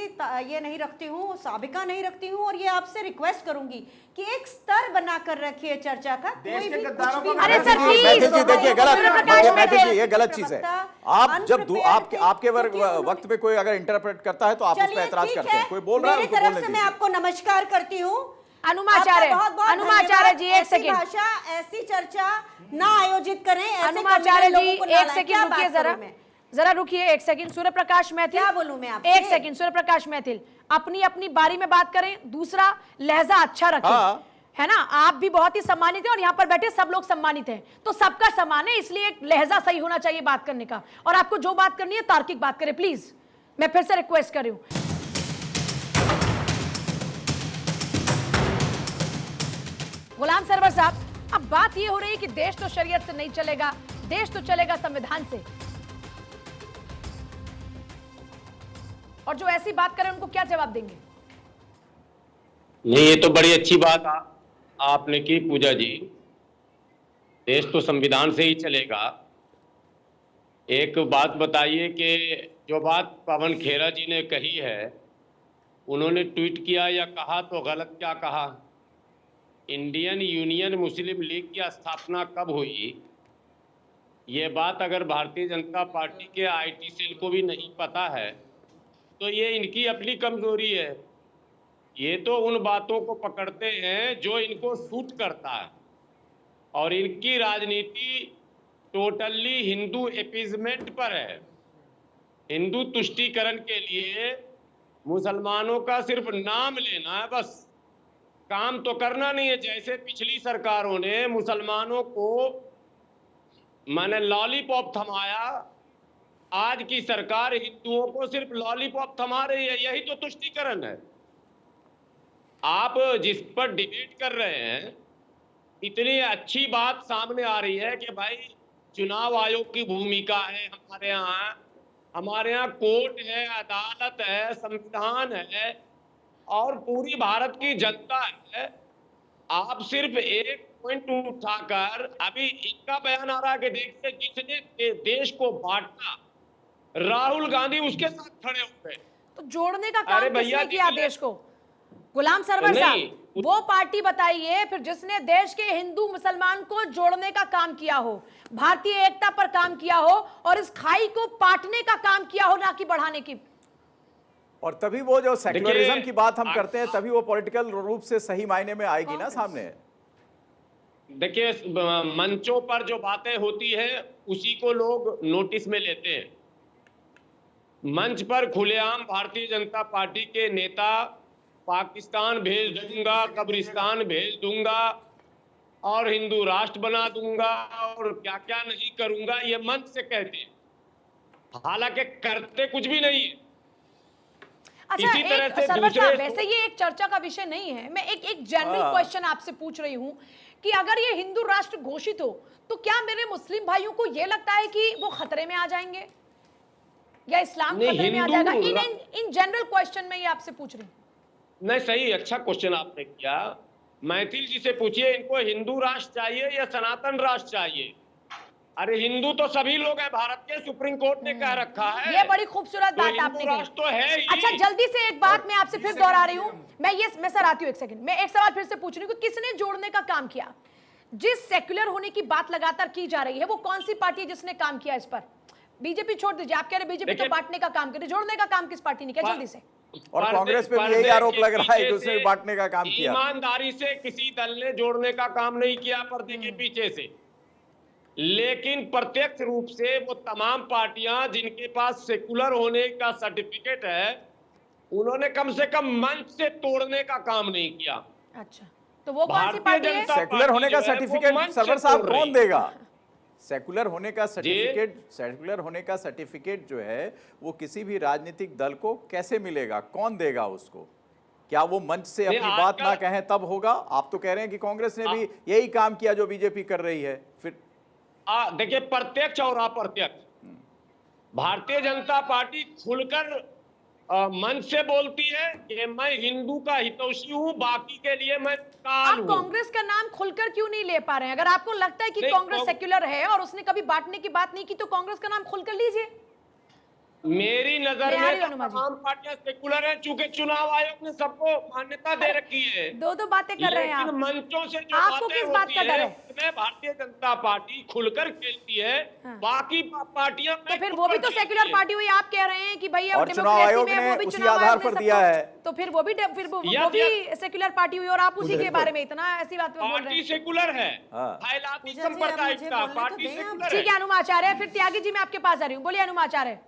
ये नहीं रखती हूँ, साबिका नहीं रखती हूँ और ये आपसे रिक्वेस्ट करूंगी कि एक स्तर बनाकर रखिए चर्चा का। देश कोई के भी गद्दारों कुछ भी को अरे सर, मैथिल प्लीज। जी देखिए, गलत सूर्यप्रकाश मैथिल जी, ये गलत प्रवक्ता चीज है। आप जब आपके वक्त पे कोई अगर इंटरप्रेट करता है तो आप उस पर चलिए, एतराज ठीक करते हैं। है। कोई बोल रहा है मेरी उनको तरफ बोलने से मैं दीजिए। आपको नमस्कार करती हूँ। अनुमाचार है, आपका बहुत-बहुत अनुमाचार है जी, धन्यवाद। एक सेकंड। ऐसी भाषा, ऐसी चर्चा ना आयोजित करें, ऐसे अनुमाचार्य कम्युनल जी, लोगों को ना एक लाएं। सेकंड क्या रुकिए बात जरा, करूं मैं? जरा रुकिए एक सेकंड। सूर्य प्रकाश मैथिल, क्या बोलूं मैं आपसे? एक सेकंड सूर्य प्रकाश मैथिल, अपनी अपनी बारी में बात करें। दूसरा, लहजा अच्छा रखें। हाँ। है ना, आप भी बहुत ही सम्मानित हैं और यहाँ पर बैठे सब लोग सम्मानित हैं, तो सबका सम्मान है, इसलिए एक लहजा सही होना चाहिए बात करने का। और आपको जो बात करनी है तार्किक बात करें प्लीज, मैं फिर से रिक्वेस्ट कर रही हूं। गुलाम सरवर साहब, अब बात ये हो रही है कि देश तो शरीयत से नहीं चलेगा, देश तो चलेगा संविधान से। और जो ऐसी बात करें उनको क्या जवाब देंगे? नहीं, ये तो बड़ी अच्छी बात आपने की पूजा जी। देश तो संविधान से ही चलेगा। एक बात बताइए कि जो बात पवन खेरा जी ने कही है, उन्होंने ट्वीट किया या कहा तो गलत क्या कहा? इंडियन यूनियन मुस्लिम लीग की स्थापना कब हुई? ये बात अगर भारतीय जनता पार्टी के आईटी सेल को भी नहीं पता है तो ये इनकी अपनी कमजोरी है। ये तो उन बातों को पकड़ते हैं जो इनको सूट करता है, और इनकी राजनीति टोटली हिंदू एपीजमेंट पर है। हिंदू तुष्टीकरण के लिए मुसलमानों का सिर्फ नाम लेना है, बस काम तो करना नहीं है। जैसे पिछली सरकारों ने मुसलमानों को माने लॉलीपॉप थमाया, आज की सरकार हिंदुओं को सिर्फ लॉलीपॉप थमा रही है। यही तो तुष्टीकरण है। आप जिस पर डिबेट कर रहे हैं, इतनी अच्छी बात सामने आ रही है कि भाई चुनाव आयोग की भूमिका है हमारे यहाँ कोर्ट है, अदालत है, संविधान है और पूरी भारत की जनता है। आप सिर्फ एक पॉइंट उठाकर, अभी इनका बयान आ रहा है कि देखिए जिसने देश को बांटा, राहुल गांधी उसके साथ खड़े हो गए। तो जोड़ने का काम किसने किया देश को? गुलाम सरवर साहब, वो पार्टी बताइए फिर जिसने देश के हिंदू मुसलमान को जोड़ने का काम किया हो, भारतीय एकता पर काम किया हो और इस खाई को पाटने का काम किया हो, ना कि बढ़ाने की। और तभी वो जो सेक्युलरिज्म की बात हम करते हैं, तभी वो पॉलिटिकल रूप से सही मायने में आएगी ना सामने। देखिए, मंचों पर जो बातें होती है उसी को लोग नोटिस में लेते हैं। मंच पर खुलेआम भारतीय जनता पार्टी के नेता पाकिस्तान भेज दूंगा, कब्रिस्तान भेज दूंगा और हिंदू राष्ट्र बना दूंगा और क्या क्या नहीं करूंगा, ये मंच से कहते हैं, हालांकि करते कुछ भी नहीं है। अच्छा, इसी तरह से सरवर साहब, दूसरे वैसे ये एक चर्चा का विषय नहीं है। मैं एक जनरल क्वेश्चन आपसे पूछ रही हूँ कि अगर ये हिंदू राष्ट्र घोषित हो तो क्या मेरे मुस्लिम भाइयों को ये लगता है कि वो खतरे में आ जाएंगे या इस्लाम खतरे में आ जाएगा? इन जनरल क्वेश्चन में ये आपसे पूछ रही हूँ। नहीं, सही, अच्छा क्वेश्चन आपने किया। मैथिल जी से पूछिए, इनको हिंदू राष्ट्र चाहिए या सनातन राष्ट्र चाहिए? अरे हिंदू तो सभी लोग हैं भारत के, सुप्रीम कोर्ट ने कह रखा है। ये बड़ी खूबसूरत बात आपने कही। तो है ही। अच्छा, जल्दी से एक बात मैं आपसे फिर दोहरा रही हूँ। मैं सर आती हूँ एक सेकंड। मैं एक सवाल फिर से पूछ रही हूँ कि किसने जोड़ने का काम किया? जिस सेक्युलर होने की बात लगातार की जा रही है, वो कौन सी पार्टी है जिसने काम किया इस पर? बीजेपी छोड़ दीजिए, आप कह रहे बीजेपी तो बांटने का काम करे, जोड़ने का काम किस पार्टी ने किया? जल्दी से। और कांग्रेस पे भी यही आरोप लग रहा है कि उसने बांटने का काम किया। ईमानदारी से किसी दल ने जोड़ने का काम नहीं किया पर्दे के पीछे से, लेकिन प्रत्यक्ष रूप से वो तमाम पार्टियां जिनके पास सेकुलर होने का सर्टिफिकेट है, उन्होंने कम से कम मंच से तोड़ने का काम नहीं किया। अच्छा, तो वो कौन सी पार्टी है? सेकुलर होने का सर्टिफिकेट सरवर साहब कौन देगा? सेकुलर होने का सर्टिफिकेट जो है वो किसी भी राजनीतिक दल को कैसे मिलेगा? कौन देगा उसको? क्या वो मंच से अपनी बात ना कहें तब होगा? आप तो कह रहे हैं कि कांग्रेस ने भी यही काम किया जो बीजेपी कर रही है। फिर देखिए, प्रत्यक्ष और अप्रत्यक्ष भारतीय जनता पार्टी खुलकर मंच से बोलती है कि मैं हिंदू का हितैषी हूं, बाकी के लिए मैं काल हूं। आप कांग्रेस का नाम खुलकर क्यों नहीं ले पा रहे हैं? अगर आपको लगता है कि कांग्रेस सेक्युलर है और उसने कभी बांटने की बात नहीं की तो कांग्रेस का नाम खुलकर लीजिए। मेरी नजर में तमाम पार्टियां सेकुलर हैं, चूंकि चुनाव आयोग ने सबको मान्यता दे रखी है। दो बातें कर रहे हैं आप। मंचों से जो आपको किस बात का डर है? उसमें भारतीय जनता पार्टी खुलकर खेलती है, बाकी पार्टियां तो फिर वो भी तो सेकुलर पार्टी हुई। आप कह रहे हैं कि भैया और चुनाव आयोग ने उसी आधार पर दिया है, तो फिर वो भी सेकुलर पार्टी हुई और आप उसी के बारे में इतना ऐसी बात बोल रहे हैं। सेकुलर है, सांप्रदायिक पार्टी सेकुलर है। ठीक है अनुमा आचार्य, फिर त्यागी जी मैं आपके पास आ रही हूँ। बोलिए अनुमा आचार्य।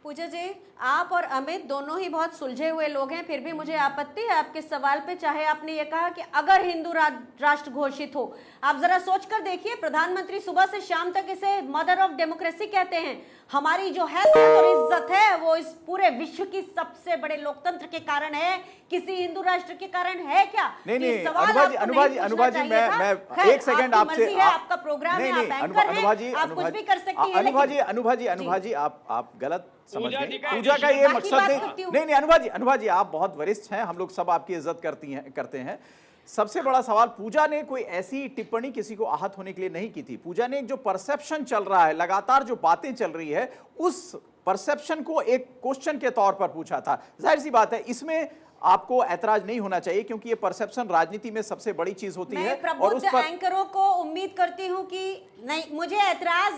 पूजा जी, आप और अमित दोनों ही बहुत सुलझे हुए लोग हैं, फिर भी मुझे आपत्ति है आपके सवाल पे। चाहे आपने ये कहा कि अगर हिंदू राष्ट्र घोषित हो, आप जरा सोच कर देखिए, प्रधानमंत्री सुबह से शाम तक इसे मदर ऑफ डेमोक्रेसी कहते हैं। हमारी जो हैसियत और इज्जत है वो इस पूरे पूरे विश्व की सबसे बड़े लोकतंत्र के कारण है, किसी हिंदू राष्ट्र के कारण है क्या? नहीं ये नहीं सवाल अनुभा जी आपको अनुभा नहीं जी पूछना अनुभा जी चाहिए था। मैं खैर, एक सेकंड आपकी आपसे मर्जी है, आपका प्रोग्राम है, आप एंकर हैं, आप कुछ भी कर सकती हैं, अनुभा लेकिन- जी आप गलत समझ पूजा गए। जी का पूजा का ये बाकी मकसद बात नहीं करती हूँ। नहीं नहीं अनुभा जी आप बहुत वरिष्ठ हैं, हम लोग सब आपकी इज्जत करते हैं। सबसे बड़ा सवाल, पूजा ने कोई ऐसी टिप्पणी किसी को आहत होने के लिए नहीं की थी। पूजा ने एक जो परसेप्शन चल रहा है, लगातार जो बातें चल रही है, उस परसेप्शन को एक क्वेश्चन के तौर पर पूछा था। जाहिर सी बात है इसमें आपको ऐतराज नहीं होना चाहिए, क्योंकि ये परसेप्शन राजनीति में सबसे बड़ी चीज होती है। मैं प्रबुद्ध एंकरों को उम्मीद करती हूँ कि नहीं, मुझे ऐतराज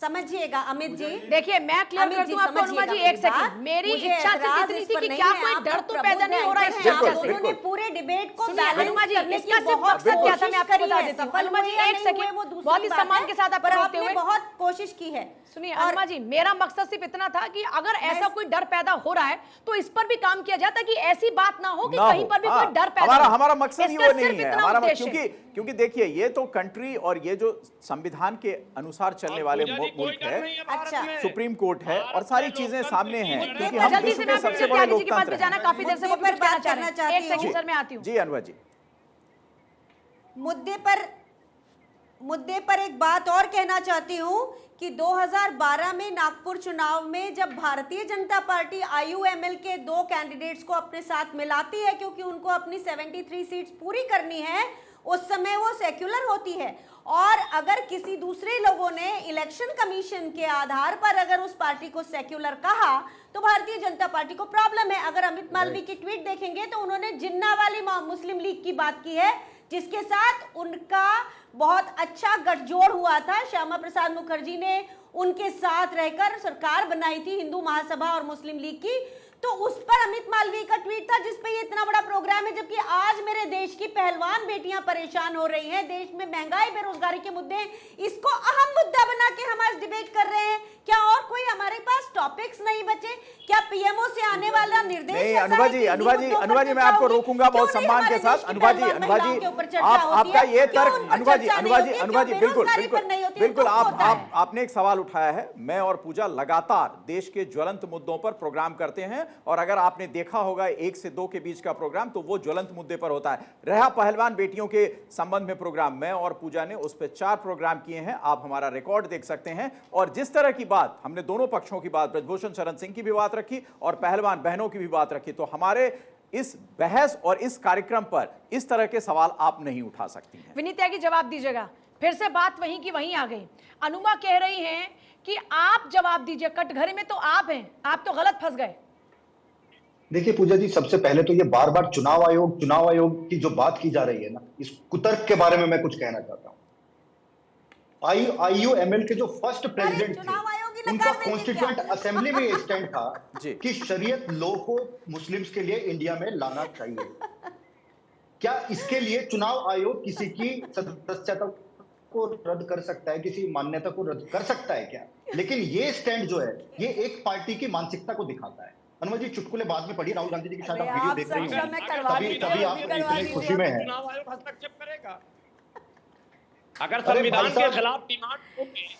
समझिएगा अमित जी। देखिए मैं क्लियर अमित कर जी, दूं आपको अनुमा जी, समझिएगा एक सेकंड, बात। मेरी मुझे इच्छा सिर्फ ऐतराज इतनी इस थी पर कि नहीं क्या है, कोई आप डर तो तो पैदा नहीं हो रहा है इस प्रबुद्ध चर्चा हैं, से। आप दोनों ने पूरे डिबेट को सुनिए बैलेंस अनुमा जी, करने की इसका सिर्फ बहुत मकसद क्या था, मैं आपको कोशिश बता करी है। देती हूँ। सफल अनुमा जी हुए या एक नहीं हुए, सेकंड, वो दूसरी बहुत ही बात सम्मान है, के साथ आपको पर रोकते आपने हुए बहुत कोशिश की है। सुनिए और- अनुमा जी, मेरा मकसद सिर्फ इतना था कि अगर ऐसा कोई डर पैदा हो रहा है तो इस पर भी काम किया जाए, ताकि ऐसी बात ना हो कि कहीं पर भी कोई डर पैदा हो। हमारा मकसद इसका ये सिर्फ नहीं है। इतना हमारा उद्देश्य है। क्योंकि देखिए ये तो कंट्री और ये जो संविधान के अनुसार चलने वाले पूजा जी, कोई मुल्क डर है, नहीं है भारत अच्छा। में। सुप्रीम कोर्ट है और सारी चीजें सामने हैं, क्योंकि हम जल्दी विश्व से के मैं सबसे बड़े त्यागी जी के पास भी लोकतंत्र जाना, हैं। काफी देर से वो मुद्दे कुछ पर कहना बात चाह करना रहे हैं। चाहती एक सेकंड हूँ। सर, मैं आती हूँ। जी अनुवा जी, मुद्दे पर एक बात और कहना चाहती हूँ कि 2012 में नागपुर चुनाव में जब भारतीय जनता पार्टी IUML के 2 कैंडिडेट्स को अपने साथ मिलाती है, क्योंकि उनको अपनी 73 सीट्स पूरी करनी है, उस समय वो सेक्युलर होती है। और अगर किसी दूसरे लोगों ने इलेक्शन कमीशन के आधार पर अगर उस पार्टी को सेक्युलर कहा, तो भारतीय जनता पार्टी को प्रॉब्लम है। अगर अमित मालवीय की ट्वीट देखेंगे तो उन्होंने जिन्ना वाली मुस्लिम लीग की बात की है, जिसके साथ उनका बहुत अच्छा गठजोड़ हुआ था। श्यामा प्रसाद मुखर्जी ने उनके साथ रहकर सरकार बनाई थी, हिंदू महासभा और मुस्लिम लीग की। तो उस पर अमित मालवीय का ट्वीट था, जिस पे ये इतना बड़ा प्रोग्राम है, जबकि आज मेरे देश की पहलवान बेटियां परेशान हो रही हैं, देश में महंगाई बेरोजगारी के मुद्दे, इसको अहम मुद्दा बना के हम आज डिबेट कर रहे हैं। क्या और कोई हमारे पास टॉपिक्स नहीं बचे? क्या पीएमओ से आने वाला निर्देश नहीं ऐसा है अनुवा कि जी इन्हीं मुद्दों पर मैं चर्चा आपको होगी? रोकूंगा बहुत क्यों नहीं सम्मान के हमारे साथ। देश की अनुवा जी पहलवान महिलाओं के ऊपर चर्चा होती आपका है? ये क्यों तर्क उन पर अनुवा चर्चा नहीं होती है? अनुवा जी क्यों बिल्कुल बेरोजगारी पर नहीं होती है? बिल्कुल क्यों होता है? आपने एक सवाल उठाया है। मैं और पूजा लगातार देश के ज्वलंत मुद्दों पर प्रोग्राम करते हैं, और अगर आपने देखा होगा 1 से 2 के बीच का प्रोग्राम, तो वो ज्वलंत मुद्दे पर होता है। रहा पहलवान बेटियों के संबंध में प्रोग्राम, मैं और पूजा ने उस पर 4 प्रोग्राम किए हैं, आप हमारा रिकॉर्ड देख सकते हैं। और जिस तरह की बात हमने दोनों पक्षों की बात, ब्रजभूषण शरण सिंह की भी बात रखी और पहलवान बहनों की भी बात रखी, तो हमारे इस बहस और इस कार्यक्रम पर इस तरह के सवाल आप नहीं उठा सकती हैं। विनीत त्यागी जवाब दीजिएगा। फिर से बात वहीं की वहीं आ गई। अनुमा कह रही हैं कि आप जवाब दीजिए, कटघरे में तो आप हैं, आप तो गलत फंस गए। देखिए पूजा जी, सबसे पहले तो ये बार बार चुनाव आयोग की जो बात की जा रही है ना, इस कुतर्क के बारे में मैं कुछ कहना चाहता हूँ। IUML के जो फर्स्ट प्रेसिडेंट चुनाव आयोग ही थे, नकार उनका देंगे कॉन्स्टिट्यूएंट क्या? असेंबली में ये स्टैंड था जी। कि शरीयत लॉ को मुस्लिम्स के लिए इंडिया में लाना चाहिए। क्या इसके लिए चुनाव आयोग किसी की सदस्यता को रद्द कर सकता है, किसी मान्यता को रद्द कर सकता है क्या? लेकिन ये स्टैंड जो है, ये एक पार्टी की मानसिकता को दिखाता है। अनुमा जी, चुटकुले बाद में पढ़िए, राहुल गांधी जी की शायद आप वीडियो देख रहे सक्षम हैं, है, करवा तभी दीजिए, तभी आप अभी करवा इतनी दीजिए। खुशी में हैं। चुनाव आयोग हस्तक्षेप करेगा? अगर अरे संविधान भाई के साहब, खिलाफ डिमांड होगी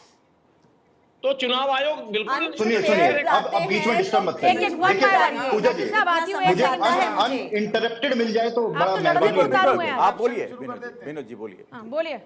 तो चुनाव आयोग बिल्कुल सुनिए अब बीच में डिस्टर्ब मत करिए। एक-एक वर्ड देखिए, पर आ रही है। पूजा जी, साहब आती हूँ, एक मुझे सेकंड है मुझे। अनइंटरप्टेड मिल जाए तो बड़ा तो लड़के मेहरबानी को उतारू होगी। हैं। आप बोलिए विनोद जी बोलिए। हाँ बोलिए।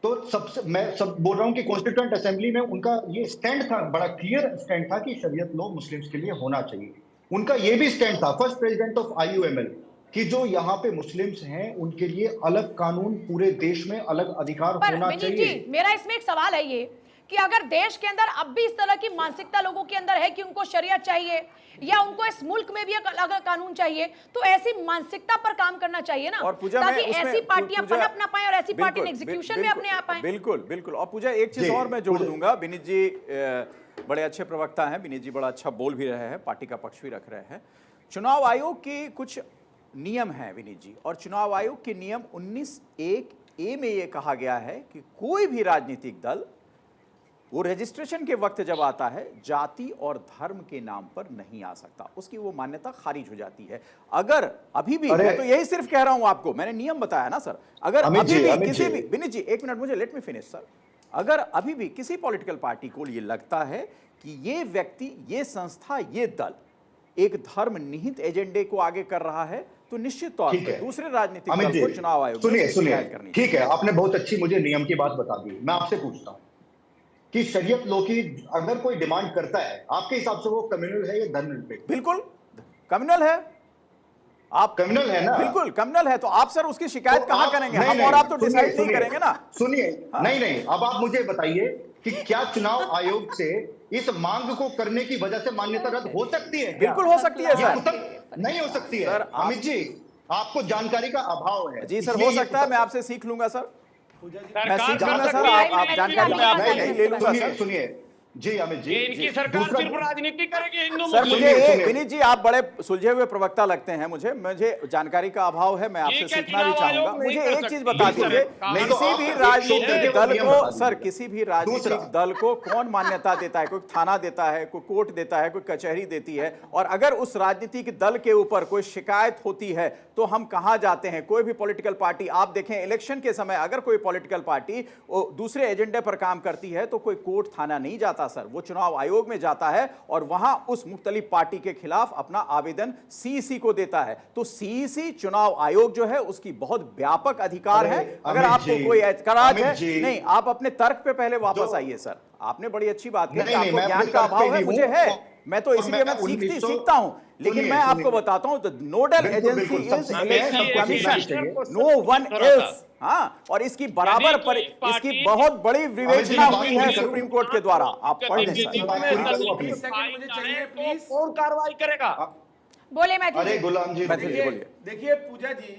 तो मैं सब बोल रहा हूँ कि कॉन्स्टिट्यूएंट असेंबली में उनका ये स्टैंड था, बड़ा क्लियर स्टैंड था कि शरीयत लॉ मुस्लिम्स के लिए होना चाहिए। उनका ये भी स्टैंड था, फर्स्ट प्रेसिडेंट ऑफ IUML, कि जो यहाँ पे मुस्लिम्स हैं उनके लिए अलग कानून, पूरे देश में अलग अधिकार पर होना विनीत चाहिए। जी, मेरा इसमें एक सवाल है ये कि अगर देश के अंदर अब भी इस तरह की मानसिकता लोगों के अंदर है कि उनको शरीयत चाहिए या उनको इस मुल्क में भी एक अलग कानून चाहिए, तो ऐसी मानसिकता पर काम करना चाहिए ना, और पूजा ताकि में उसमें ऐसी पार्टियां पूजा- पनप ना पाए और ऐसी पार्टी बिल्कुल, एग्जीक्यूशन में अपने आप आए। बिल्कुल। और पूजा एक चीज जी, और मैं जोड़ पूजा- दूंगा। विनीत जी बड़े अच्छे प्रवक्ता हैं, विनीत जी बड़ा अच्छा बोल भी रहे हैं, पार्टी का पक्ष भी रख रहे हैं। चुनाव आयोग के कुछ नियम हैं विनीत जी, और चुनाव आयोग के नियम 19(1)(a) में ये कहा गया है कि कोई भी राजनीतिक दल वो रजिस्ट्रेशन के वक्त जब आता है जाति और धर्म के नाम पर नहीं आ सकता, उसकी वो मान्यता खारिज हो जाती है। अगर अभी भी, मैं तो यही सिर्फ कह रहा हूं आपको, मैंने नियम बताया ना सर, अगर अभी भी किसी भी, विनीत जी एक मिनट मुझे लेट मी फिनिश सर, अगर अभी भी किसी पॉलिटिकल पार्टी को ये लगता है कि ये व्यक्ति, ये संस्था, ये दल एक धर्म निहित एजेंडे को आगे कर रहा है, तो निश्चित तौर पर दूसरे राजनीतिक दल को चुनाव आयोग सुनिए ठीक है, आपने बहुत अच्छी मुझे नियम की बात बता दी। मैं आपसे पूछता हूं कि शरीयत लो की अगर कोई डिमांड करता है, आपके हिसाब से वो कम्युनल है या धर्मनिरपेक्ष? बिल्कुल कम्युनल है। आप कम्युनल है ना? बिल्कुल कम्युनल है। तो आप सर उसकी शिकायत तो कहां करेंगे? हम और आप तो डिसाइड नहीं करेंगे ना। सुनिए, नहीं, अब आप मुझे बताइए कि क्या चुनाव आयोग से इस मांग को करने की वजह से मान्यता रद्द हो सकती है? बिल्कुल हो सकती है सर। नहीं हो सकती है अमित जी, आपको जानकारी का अभाव है। जी सर, हो सकता है, मैं आपसे सीख लूंगा सर। मैं सीख सरकार लूंगा सर, आप जानकारी में आपसे नहीं ले लूंगा सर। सुनिए जी अमित जी, इनकी सरकार सिर्फ राजनीति करेगी हिंदू सर मुस्लिम। मुझे विनीत जी, आप बड़े सुलझे हुए प्रवक्ता लगते हैं मुझे जानकारी का अभाव है, मैं आपसे सीखना भी चाहूंगा। मुझे एक चीज बता दीजिए, किसी भी राजनीतिक दल को सर, किसी भी राजनीतिक दल को कौन मान्यता देता है? कोई थाना देता है, कोई कोर्ट देता है, कोई कचहरी देती है, और अगर उस राजनीतिक दल के ऊपर कोई शिकायत होती है तो हम कहां जाते हैं? कोई भी पॉलिटिकल पार्टी, आप देखें इलेक्शन के समय अगर कोई पॉलिटिकल पार्टी दूसरे एजेंडे पर काम करती है तो कोई कोर्ट थाना नहीं जाता सर, वो चुनाव आयोग में जाता है और वहां उस मुख्तलिफ पार्टी के खिलाफ अपना आवेदन सीईसी को देता है। तो सीईसी चुनाव आयोग जो है उसकी बहुत व्यापक अधिकार है। अगर आपको कोई एतराज है, नहीं, आप अपने तर्क पे पहले वापस आइए सर। आपने बड़ी अच्छी बात की, आपको ज्ञान का अभाव है, मुझे है, मैं तो इसलिए मैं सीखता हूं, लेकिन मैं आपको बताता हूं, nodal agency is election commission, no one else. हाँ, और इसकी बराबर पर इसकी बहुत बड़ी विवेचना हुई है सुप्रीम कोर्ट के द्वारा। आप पढ़ लें सर। कौन कार्रवाई करेगा? बोले मैं अरे गुलाम जी देखिए पूजा जी,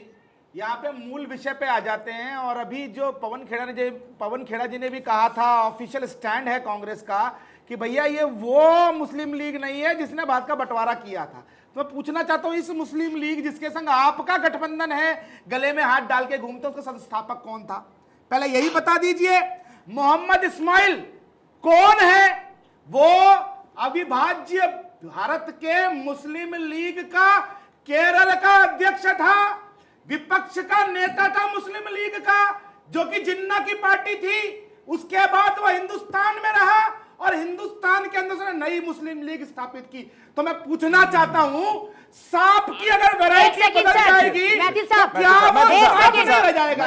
यहाँ पे मूल विषय पे आ जाते हैं। और अभी जो पवन खेड़ा जी ने भी कहा था, ऑफिशियल स्टैंड है कांग्रेस का कि भैया ये वो मुस्लिम लीग नहीं है जिसने भारत का बंटवारा किया था। तो मैं पूछना चाहता हूं, इस मुस्लिम लीग जिसके संग आपका गठबंधन है, गले में हाथ डाल के घूमते, उसका संस्थापक कौन था? पहले यही बता दीजिए। मोहम्मद इस्माइल कौन है? वो अविभाज्य भारत के मुस्लिम लीग का केरल का अध्यक्ष था, विपक्ष का नेता था मुस्लिम लीग का, जो कि जिन्ना की पार्टी थी। उसके बाद वह हिंदुस्तान में रहा और हिंदुस्तान के अंदर उसने नई मुस्लिम लीग स्थापित की। तो मैं पूछना चाहता हूं, सांप की अगर वैरायटी बदल जाएगी तो क्या रह जाएगा?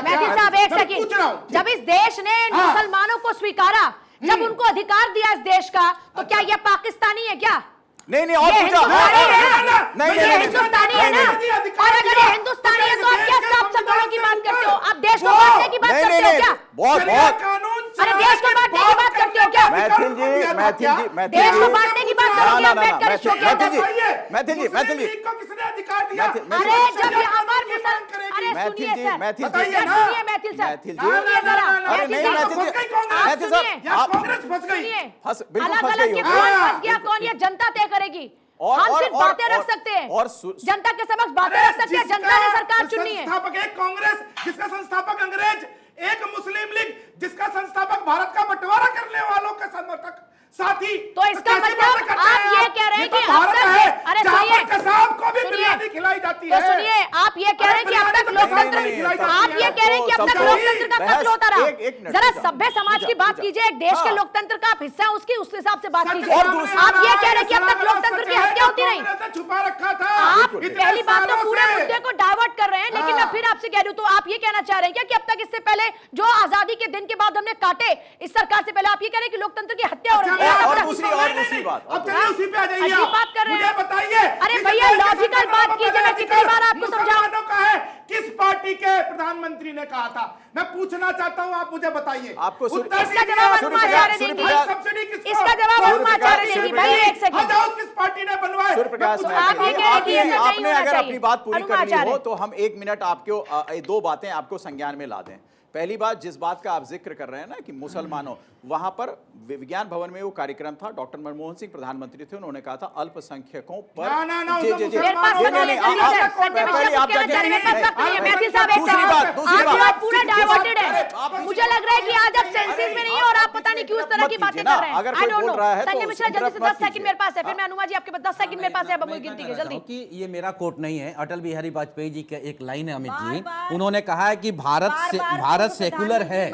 एक सेकंड, जब इस देश ने मुसलमानों को स्वीकारा, जब उनको अधिकार दिया इस देश का, तो क्या ये पाकिस्तानी है क्या? नहीं, और ये हिंदुस्तानी है ना? और अगर ये हिंदुस्तानी है तो आप क्या साफ शब्दों की बात करते हो? आप देश को बांटने की बात करते हो क्या? बहुत अरे देश को बांटने की बात करते हो क्या? मैथिल जी देश को बांटने की बात करोगे अम्बेडकर शो के अंदर? मैथिल जी किसने अधिकार दिया? अरे जब यहाँ पर अरे सुनिए सर, मैथिल मैथिल सर, सुनिए जरा, अरे नहीं मैथिल साहब, कांग्रेस फंस गई। अलग अलग के कौन फंस गया, कौन ये जनता तय करेगी। हम सिर्फ बातें रख सकते हैं, जनता के समक्ष बातें रख सकते हैं, जनता ने सरकार चुनी है। संस्थापक एक कांग्रेस जिसका संस्थापक अंग्रेज, एक मुस्लिम लीग जिसका संस्थापक भारत का बंटवारा करने वालों का समर्थक साथी। तो इसका मतलब आप ये कह रहे हैं कि अब तक, अरे सुनिए, कसाब को भी बिरयानी खिलाई जाती है। तो सुनिए, आप ये कह रहे हैं कि अब तक लोकतंत्र, आप ये कह रहे हैं कि अब तक लोकतंत्र का कत्ल होता रहा। जरा सभ्य समाज की बात कीजिए, एक देश के लोकतंत्र का आप हिस्सा, उसकी उस हिसाब से बात कीजिए। आप ये कह रहे हैं कि अब तक लोकतंत्र की हत्या होती रही। छुपा रखा था। आप पहली बात तो पूरे मुद्दे को डाइवर्ट कर रहे हैं, लेकिन मैं फिर आपसे कह रही हूँ, तो आप ये कहना चाह रहे हैं क्या कि अब तक इससे पहले जो आजादी के दिन के बाद हमने काटे इस सरकार से पहले, आप ये कह रहे हैं कि लोकतंत्र की हत्या हो रही है? और दूसरी बात, अब चलिए उसी पे आ जाइए। अजीब बात कर रहे हैं, मुझे बताइए। अरे भैया लॉजिकल बात कीजिए, मैं कितनी बार आपको समझाऊं? का है किस पार्टी के प्रधानमंत्री ने कहा था? मैं पूछना चाहता हूं, आप मुझे बताइए। आपको इसका जवाब अनुमा आचार्य देंगी, इसका जवाब अनुमा आचार्य देंगी। भाई एक सेकंड, किस पार्टी ने बनवाए? सूर्यप्रकाश, आपने अगर अपनी बात पूरी करनी हो तो हम 1 मिनट आपको 2 बातें आपको संज्ञान में ला दें। पहली बात, जिस बात का आप जिक्र कर रहे हैं ना कि मुसलमानों, वहां पर विज्ञान भवन में वो कार्यक्रम था, डॉक्टर मनमोहन सिंह प्रधानमंत्री थे, उन्होंने कहा था अल्पसंख्यकों पर मुझे लग रहा है कि आज आप सेंसिस में नहीं है और आप पता नहीं क्यों इस तरह की बातें कर रहे हैं। अगर कोई बोल रहा है संजय मिश्रा, जल्दी से 10 सेकंड मेरे पास है, फिर मैं अनुमा जी आपके पास 10 सेकंड मेरे पास है, अब मुझे गिनती के जल्दी। कि ये मेरा कोट नहीं है, अटल बिहारी वाजपेयी जी का एक लाइन है अमित जी, उन्होंने कहा है कि भारत सेकुलर है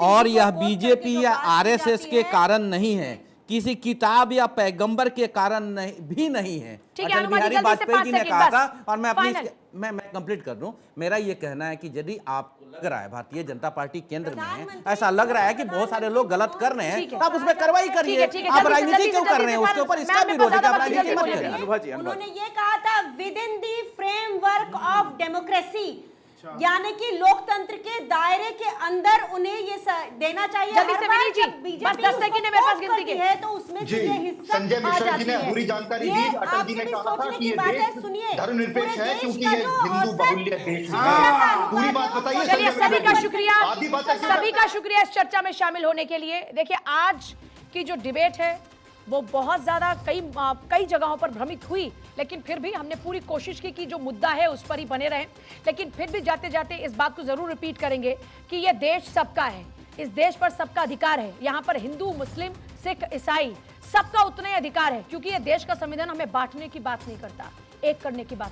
और यह बीजेपी या आरएसएस के कारण नहीं है किसी किताब या पैगंबर के कारण भी नहीं है। ठीक है, अटल हनुमान जी, बिहारी जल्दी से वाजपेयी 5 जी ने सेकंड कहा बस। था, और मैं अपनी Final। मैं कंप्लीट कर दूं। मेरा ये कहना है कि यदि आपको लग रहा है भारतीय जनता पार्टी केंद्र में है, प्रधानमंत्री- ऐसा लग रहा है कि बहुत सारे लोग गलत कर रहे हैं, ठीक है। तो आप उस पर कार्रवाई ठीक करिए। है, ठीक है, आप जल्दी से, राजनीति जल्दी क्यों से, कर रहे हैं जल्दी से, उसके ऊपर? मैं इसका बहुत विरोध है कि आप ज्यादा राजनीति मत बोलिए। करिए। अनुभा जी, अनुभा उन्होंने ये कहा था with in the framework of democracy, यानी कि लोकतंत्र के दायरे के अंदर उन्हें ये देना चाहिए। जल्दी हर से बार विनीत जी, जब बीजेपी बस 10 सेकंड है मेरे पास उसको गिनती के। करती है तो उसमें जी, से ये हिस्सा संजय आ मिश्रा जी जाती ने है। पूरी जानकारी ये दी। अटल जी आपके ने भी कहा था सोचने कि की ये बात है, देश सुनिए। धर्मनिरपेक्ष पूरे है देश क्योंकि का ये जो हिंदू औसत बहुल्य देश है। हाँ। पूरी बात बताइए। चलिए, संजय सभी मिश्रा का जी। शुक्रिया, आधी बात ऐसे सभी करते का हैं। शुक्रिया इस चर्चा में शामिल होने के लिए। देखिए, आज की जो डिबेट है वो बहुत ज्यादा कई जगहों पर भ्रमित हुई, लेकिन फिर भी हमने पूरी कोशिश की कि जो मुद्दा है उस पर ही बने रहें। लेकिन फिर भी जाते जाते इस बात को जरूर रिपीट करेंगे कि यह देश सबका है, इस देश पर सबका अधिकार है। यहाँ पर हिंदू, मुस्लिम, सिख, ईसाई सबका उतना ही अधिकार है, क्योंकि यह देश का संविधान हमें बांटने की बात नहीं करता, एक करने की बात करता है।